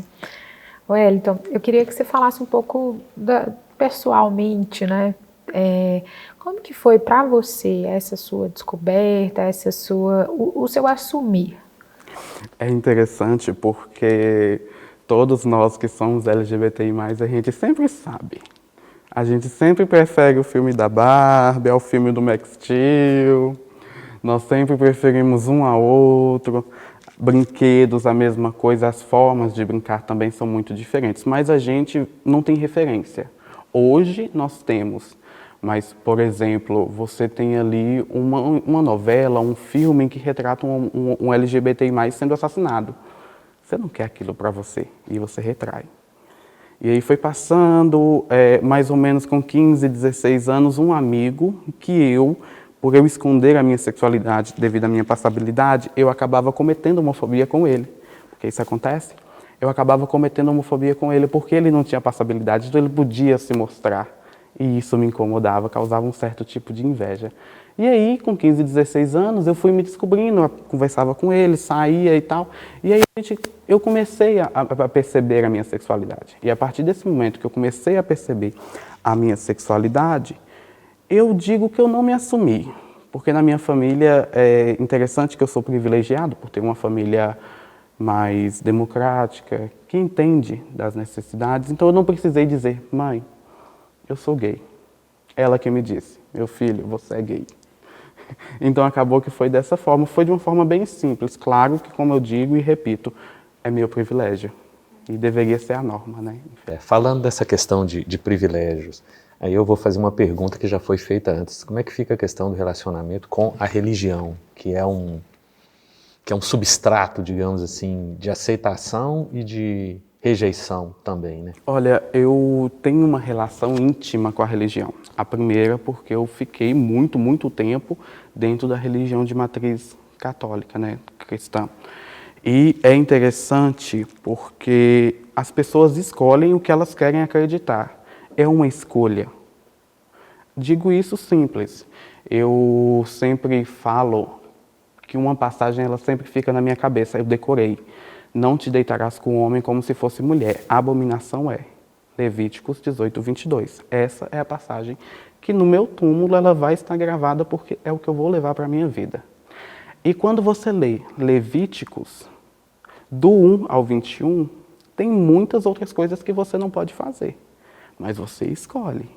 Wellington, eu queria que você falasse um pouco pessoalmente, né? Como que foi para você essa sua descoberta, o seu assumir? É interessante porque todos nós que somos LGBTI+, a gente sempre sabe. A gente sempre prefere o filme da Barbie ao filme do Max Steel. Nós sempre preferimos um ao outro. Brinquedos, a mesma coisa. As formas de brincar também são muito diferentes. Mas a gente não tem referência. Hoje nós temos Mas, por exemplo, você tem ali uma novela, um filme que retrata um LGBTI+, sendo assassinado. Você não quer aquilo para você, e você retrai. E aí foi passando, mais ou menos com 15, 16 anos, um amigo que por eu esconder a minha sexualidade devido à minha passabilidade, eu acabava cometendo homofobia com ele. Porque isso acontece. Eu acabava cometendo homofobia com ele porque ele não tinha passabilidade, então ele podia se mostrar. E isso me incomodava, causava um certo tipo de inveja. E aí, com 15, 16 anos, eu fui me descobrindo, eu conversava com ele, saía e tal. E aí eu comecei a perceber a minha sexualidade. E a partir desse momento que eu comecei a perceber a minha sexualidade, eu digo que eu não me assumi. Porque na minha família, é interessante que eu sou privilegiado por ter uma família mais democrática, que entende das necessidades. Então eu não precisei dizer, mãe, eu sou gay. Ela que me disse, meu filho, você é gay. Então acabou que foi dessa forma, foi de uma forma bem simples. Claro que, como eu digo e repito, é meu privilégio e deveria ser a norma, né? Falando dessa questão de privilégios, aí eu vou fazer uma pergunta que já foi feita antes. Como é que fica a questão do relacionamento com a religião, que é um substrato, digamos assim, de aceitação e de rejeição também, né? Olha, eu tenho uma relação íntima com a religião. A primeira porque eu fiquei muito tempo dentro da religião de matriz católica, né, cristã. E é interessante porque as pessoas escolhem o que elas querem acreditar. É uma escolha. Digo isso simples. Eu sempre falo que uma passagem ela sempre fica na minha cabeça, eu decorei. Não te deitarás com o homem como se fosse mulher. A abominação é. Levíticos 18, 22. Essa é a passagem que no meu túmulo ela vai estar gravada porque é o que eu vou levar para a minha vida. E quando você lê Levíticos, do 1 ao 21, tem muitas outras coisas que você não pode fazer. Mas você escolhe.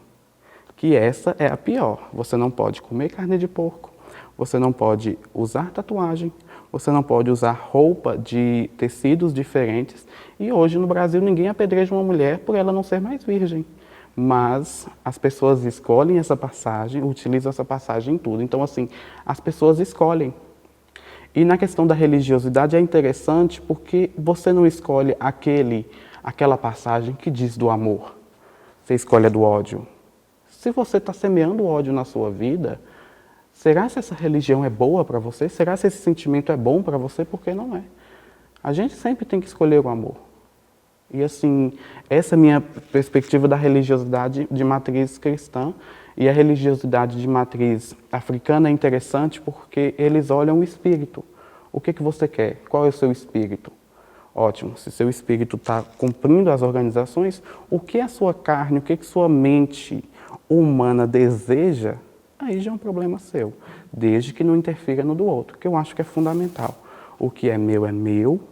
Que essa é a pior. Você não pode comer carne de porco. Você não pode usar tatuagem. Você não pode usar roupa de tecidos diferentes. E hoje no Brasil ninguém apedreja uma mulher por ela não ser mais virgem. Mas as pessoas escolhem essa passagem, utilizam essa passagem em tudo. Então, assim, as pessoas escolhem. E na questão da religiosidade é interessante porque você não escolhe aquela passagem que diz do amor. Você escolhe a do ódio. Se você está semeando ódio na sua vida, será que essa religião é boa para você? Será que esse sentimento é bom para você? Porque não é. A gente sempre tem que escolher o amor. E assim, essa é a minha perspectiva da religiosidade de matriz cristã. E a religiosidade de matriz africana é interessante porque eles olham o espírito. O que você quer? Qual é o seu espírito? Ótimo, se seu espírito está cumprindo as organizações, o que a sua carne, o que sua mente humana deseja, aí já é um problema seu, desde que não interfira no do outro, que eu acho que é fundamental. O que é meu,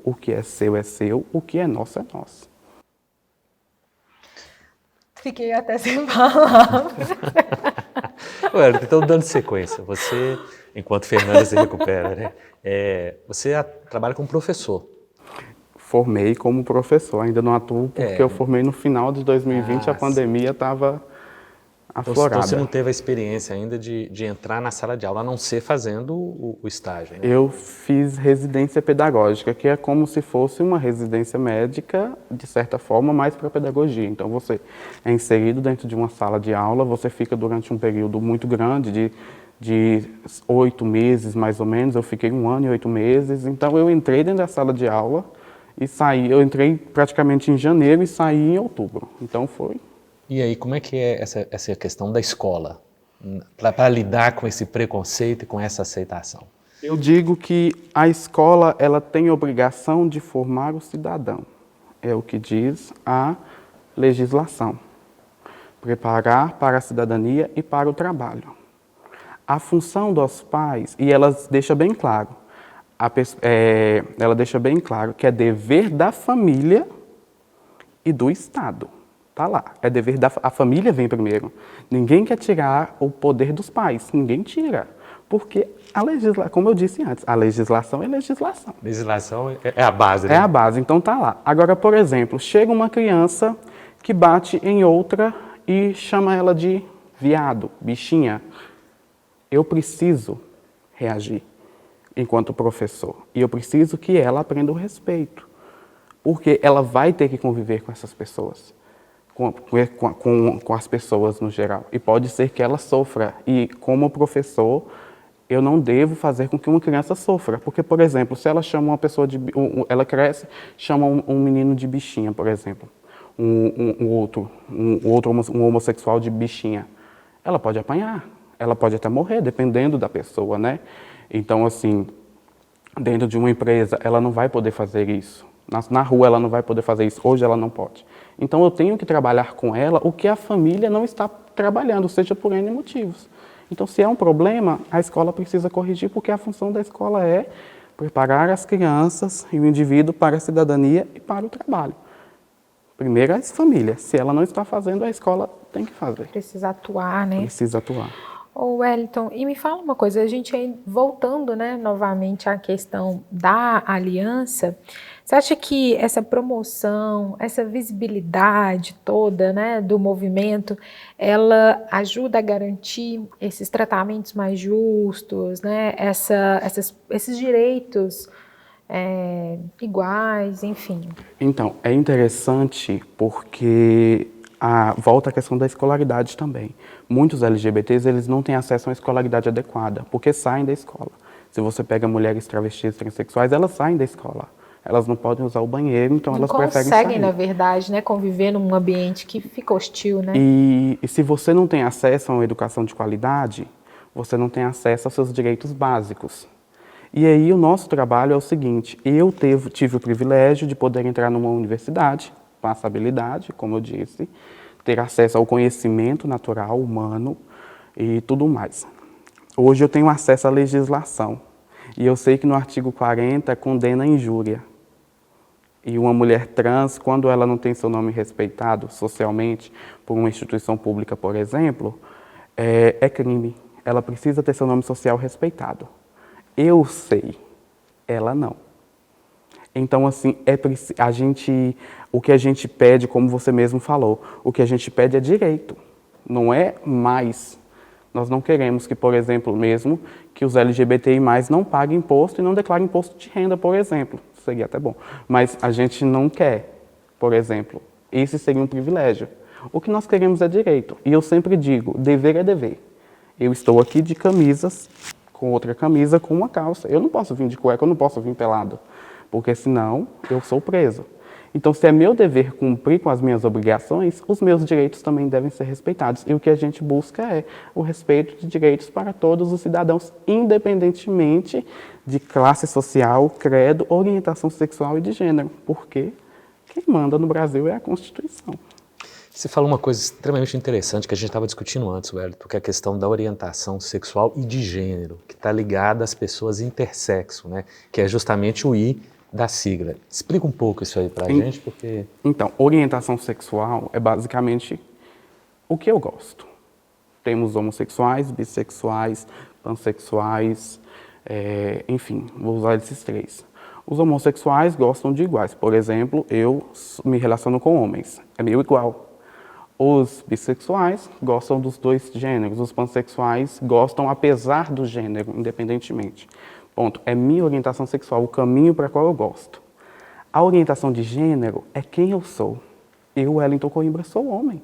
o que é seu, o que é nosso é nosso. Fiquei até sem palavras. Ué, então, dando sequência, você, enquanto Fernanda se recupera, né? Você trabalha como professor. Formei como professor, ainda não atuo porque eu formei no final de 2020, a pandemia estava aflorada. Então você não teve a experiência ainda de entrar na sala de aula, a não ser fazendo o estágio, né? Eu fiz residência pedagógica, que é como se fosse uma residência médica, de certa forma, mais para pedagogia. Então você é inserido dentro de uma sala de aula, você fica durante um período muito grande, de 8 meses mais ou menos, eu fiquei 1 ano e 8 meses. Então eu entrei dentro da sala de aula e saí, eu entrei praticamente em janeiro e saí em outubro. Então foi... E aí, como é que é essa questão da escola, para lidar com esse preconceito e com essa aceitação? Eu digo que a escola ela tem a obrigação de formar o cidadão. É o que diz a legislação. Preparar para a cidadania e para o trabalho. A função dos pais, e ela deixa bem claro, ela deixa bem claro que é dever da família e do Estado. Está lá, é dever a família vem primeiro. Ninguém quer tirar o poder dos pais, ninguém tira. Porque a legislação, como eu disse antes, a legislação é legislação. Legislação é a base, né? É a base, então está lá. Agora, por exemplo, chega uma criança que bate em outra e chama ela de viado, bichinha, eu preciso reagir enquanto professor. E eu preciso que ela aprenda o respeito, porque ela vai ter que conviver com essas pessoas, com as pessoas no geral. E pode ser que ela sofra. E como professor, eu não devo fazer com que uma criança sofra. Porque, por exemplo, se ela chama uma pessoa de... Ela cresce, chama um menino de bichinha, por exemplo. Um outro homossexual de bichinha. Ela pode apanhar, ela pode até morrer, dependendo da pessoa, né? Então, assim, dentro de uma empresa, ela não vai poder fazer isso. Na rua, ela não vai poder fazer isso. Hoje, ela não pode. Então, eu tenho que trabalhar com ela o que a família não está trabalhando, seja por N motivos. Então, se é um problema, a escola precisa corrigir, porque a função da escola é preparar as crianças e o indivíduo para a cidadania e para o trabalho. Primeiro, a família. Se ela não está fazendo, a escola tem que fazer. Precisa atuar, né? Precisa atuar. Ô Wellington, e me fala uma coisa, a gente aí, voltando, né, novamente à questão da aliança, você acha que essa promoção, essa visibilidade toda, né, do movimento, ela ajuda a garantir esses tratamentos mais justos, né, esses direitos iguais, enfim? Então, é interessante porque volta a questão da escolaridade também. Muitos LGBTs, eles não têm acesso a uma escolaridade adequada, porque saem da escola. Se você pega mulheres travestis, transexuais, elas saem da escola. Elas não podem usar o banheiro, então elas preferem sair. Não conseguem, na verdade, né, conviver num ambiente que fica hostil, né? E se você não tem acesso a uma educação de qualidade, você não tem acesso aos seus direitos básicos. E aí o nosso trabalho é o seguinte, eu tive o privilégio de poder entrar numa universidade, passabilidade, como eu disse, ter acesso ao conhecimento natural, humano e tudo mais. Hoje eu tenho acesso à legislação e eu sei que no artigo 40 condena a injúria. E uma mulher trans, quando ela não tem seu nome respeitado socialmente por uma instituição pública, por exemplo, é crime. Ela precisa ter seu nome social respeitado. Eu sei, ela não. Então, assim, o que a gente pede, como você mesmo falou, o que a gente pede é direito, não é mais. Nós não queremos que, por exemplo, mesmo, que os LGBTI+, não paguem imposto e não declarem imposto de renda, por exemplo. Seria até bom. Mas a gente não quer, por exemplo. Esse seria um privilégio. O que nós queremos é direito. E eu sempre digo, dever é dever. Eu estou aqui de camisas, com outra camisa, com uma calça. Eu não posso vir de cueca, eu não posso vir pelado, porque senão eu sou preso. Então, se é meu dever cumprir com as minhas obrigações, os meus direitos também devem ser respeitados. E o que a gente busca é o respeito de direitos para todos os cidadãos, independentemente de classe social, credo, orientação sexual e de gênero, porque quem manda no Brasil é a Constituição. Você falou uma coisa extremamente interessante que a gente estava discutindo antes, Wellington, que é a questão da orientação sexual e de gênero, que está ligada às pessoas intersexo, né? Que é justamente o I da sigla. Explica um pouco isso aí para a gente, porque... Então, orientação sexual é basicamente o que eu gosto. Temos homossexuais, bissexuais, pansexuais, enfim, vou usar esses três. Os homossexuais gostam de iguais. Por exemplo, eu me relaciono com homens, é meio igual. Os bissexuais gostam dos dois gêneros, os pansexuais gostam apesar do gênero, independentemente. Ponto. É minha orientação sexual, o caminho para qual eu gosto. A orientação de gênero é quem eu sou. Eu, Wellington Coimbra, sou homem.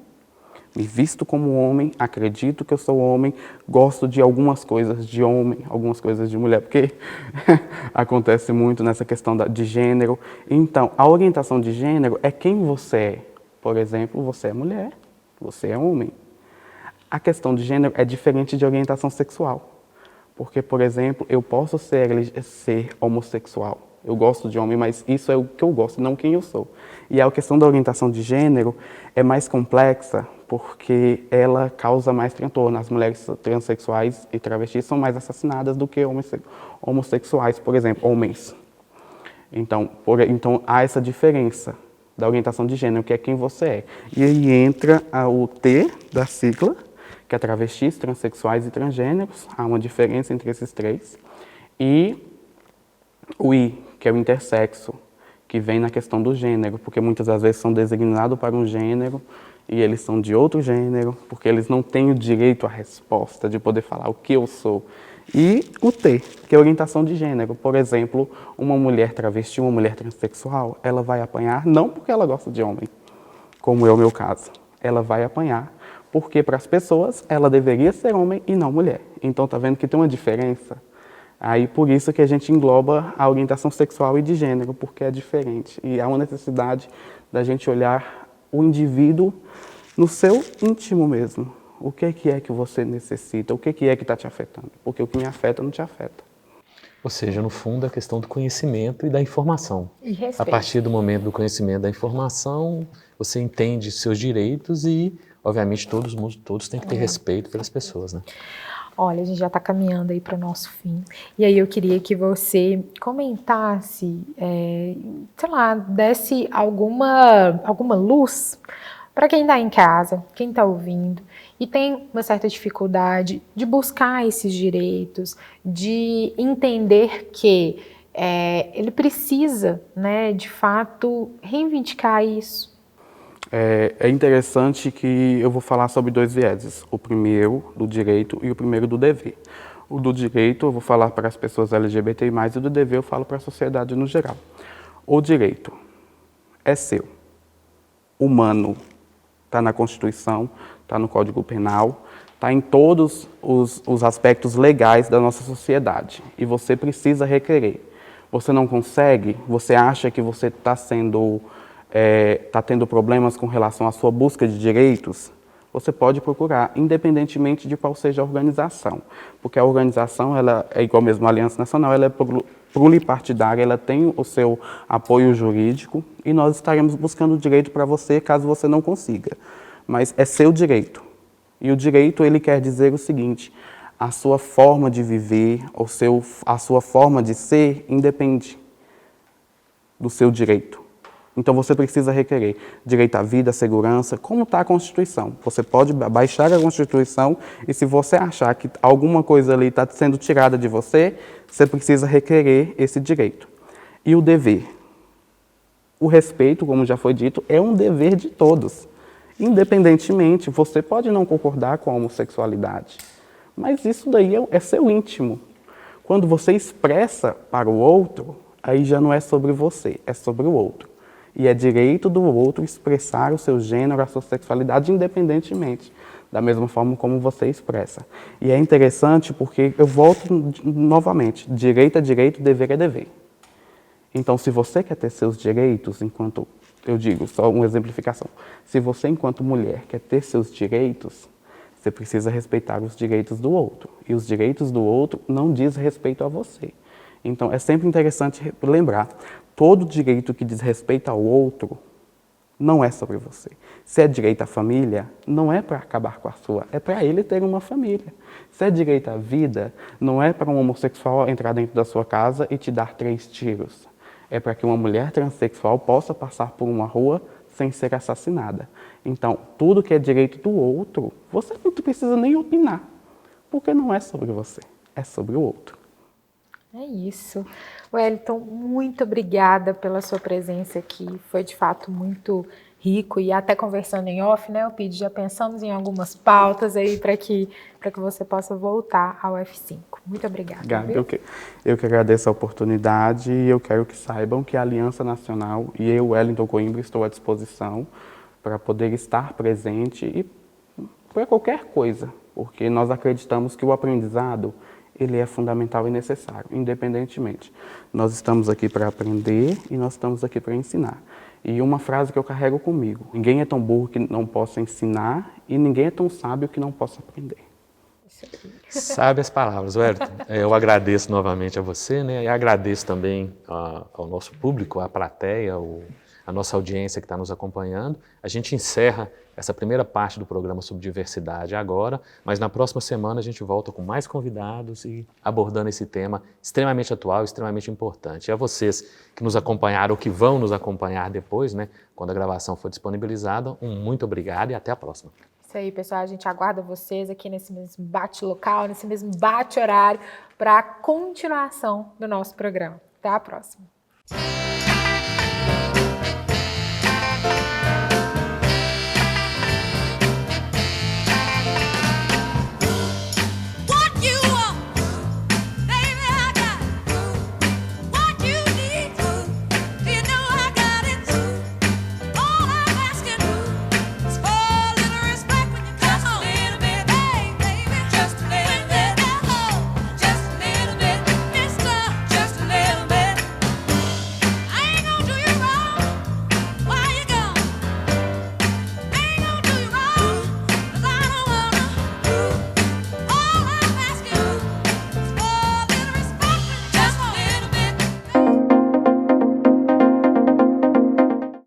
Me visto como homem, acredito que eu sou homem, gosto de algumas coisas de homem, algumas coisas de mulher, porque acontece muito nessa questão de gênero. Então, a orientação de gênero é quem você é. Por exemplo, você é mulher, você é homem. A questão de gênero é diferente de orientação sexual. Porque, por exemplo, eu posso ser homossexual. Eu gosto de homem, mas isso é o que eu gosto, não quem eu sou. E a questão da orientação de gênero é mais complexa porque ela causa mais transtorno. As mulheres transexuais e travestis são mais assassinadas do que homossexuais, por exemplo, homens. Então há essa diferença da orientação de gênero, que é quem você é. E aí entra o T da sigla, que é travestis, transexuais e transgêneros. Há uma diferença entre esses três. E o I, que é o intersexo, que vem na questão do gênero, porque muitas das vezes são designados para um gênero e eles são de outro gênero, porque eles não têm o direito à resposta de poder falar o que eu sou. E o T, que é orientação de gênero. Por exemplo, uma mulher travesti, uma mulher transexual, ela vai apanhar não porque ela gosta de homem, como é o meu caso. Ela vai apanhar porque, para as pessoas, ela deveria ser homem e não mulher. Então, tá vendo que tem uma diferença? Aí, por isso que a gente engloba a orientação sexual e de gênero, porque é diferente. E há uma necessidade da gente olhar o indivíduo no seu íntimo mesmo. O que é que você necessita? O que é que está te afetando? Porque o que me afeta não te afeta. Ou seja, no fundo, a questão do conhecimento e da informação. E respeito. A partir do momento do conhecimento da informação, você entende seus direitos e, obviamente, todos têm que ter respeito pelas pessoas, né? Olha, a gente já está caminhando aí para o nosso fim. E aí eu queria que você comentasse, sei lá, desse alguma luz para quem está em casa, quem está ouvindo e tem uma certa dificuldade de buscar esses direitos, de entender que ele precisa, né, de fato, reivindicar isso. É interessante que eu vou falar sobre dois vieses, o primeiro do direito e o primeiro do dever. O do direito eu vou falar para as pessoas LGBTI+, e o do dever eu falo para a sociedade no geral. O direito é seu, humano, está na Constituição, está no Código Penal, está em todos os aspectos legais da nossa sociedade e você precisa requerer. Você não consegue, você acha que você está tendo problemas com relação à sua busca de direitos, você pode procurar, independentemente de qual seja a organização. Porque a organização, ela é igual mesmo a Aliança Nacional, ela é pluripartidária, ela tem o seu apoio jurídico e nós estaremos buscando o direito para você caso você não consiga. Mas é seu direito. E o direito, ele quer dizer o seguinte, a sua forma de viver, a sua forma de ser independe do seu direito. Então você precisa requerer direito à vida, à segurança, como está a Constituição. Você pode baixar a Constituição e se você achar que alguma coisa ali está sendo tirada de você, você precisa requerer esse direito. E o dever? O respeito, como já foi dito, é um dever de todos. Independentemente, você pode não concordar com a homossexualidade, mas isso daí é seu íntimo. Quando você expressa para o outro, aí já não é sobre você, é sobre o outro. E é direito do outro expressar o seu gênero, a sua sexualidade, independentemente, da mesma forma como você expressa. E é interessante porque eu volto novamente, direito é direito, dever é dever. Então, se você quer ter seus direitos, enquanto, eu digo, só uma exemplificação, se você, enquanto mulher, quer ter seus direitos, você precisa respeitar os direitos do outro. E os direitos do outro não diz respeito a você. Então, é sempre interessante lembrar, todo direito que diz respeito ao outro não é sobre você. Se é direito à família, não é para acabar com a sua, é para ele ter uma família. Se é direito à vida, não é para um homossexual entrar dentro da sua casa e te dar 3 tiros. É para que uma mulher transexual possa passar por uma rua sem ser assassinada. Então, tudo que é direito do outro, você não precisa nem opinar, porque não é sobre você, é sobre o outro. É isso. Wellington, muito obrigada pela sua presença aqui. Foi de fato muito rico e até conversando em off, né, Elpidio, já pensamos em algumas pautas aí para que você possa voltar ao F5. Muito obrigada. Eu que agradeço a oportunidade e eu quero que saibam que a Aliança Nacional e eu, Wellington Coimbra, estou à disposição para poder estar presente e para qualquer coisa, porque nós acreditamos que o aprendizado ele é fundamental e necessário, independentemente. Nós estamos aqui para aprender e nós estamos aqui para ensinar. E uma frase que eu carrego comigo, ninguém é tão burro que não possa ensinar e ninguém é tão sábio que não possa aprender. Sabe as palavras, Wellington. Eu agradeço novamente a você, né? E agradeço também ao nosso público, à plateia, a nossa audiência que está nos acompanhando. A gente encerra essa primeira parte do programa sobre diversidade agora, mas na próxima semana a gente volta com mais convidados e abordando esse tema extremamente atual, extremamente importante. E a vocês que nos acompanharam ou que vão nos acompanhar depois, né, quando a gravação for disponibilizada, muito obrigado e até a próxima. Isso aí, pessoal, a gente aguarda vocês aqui nesse mesmo bate-local, nesse mesmo bate-horário para a continuação do nosso programa. Até a próxima.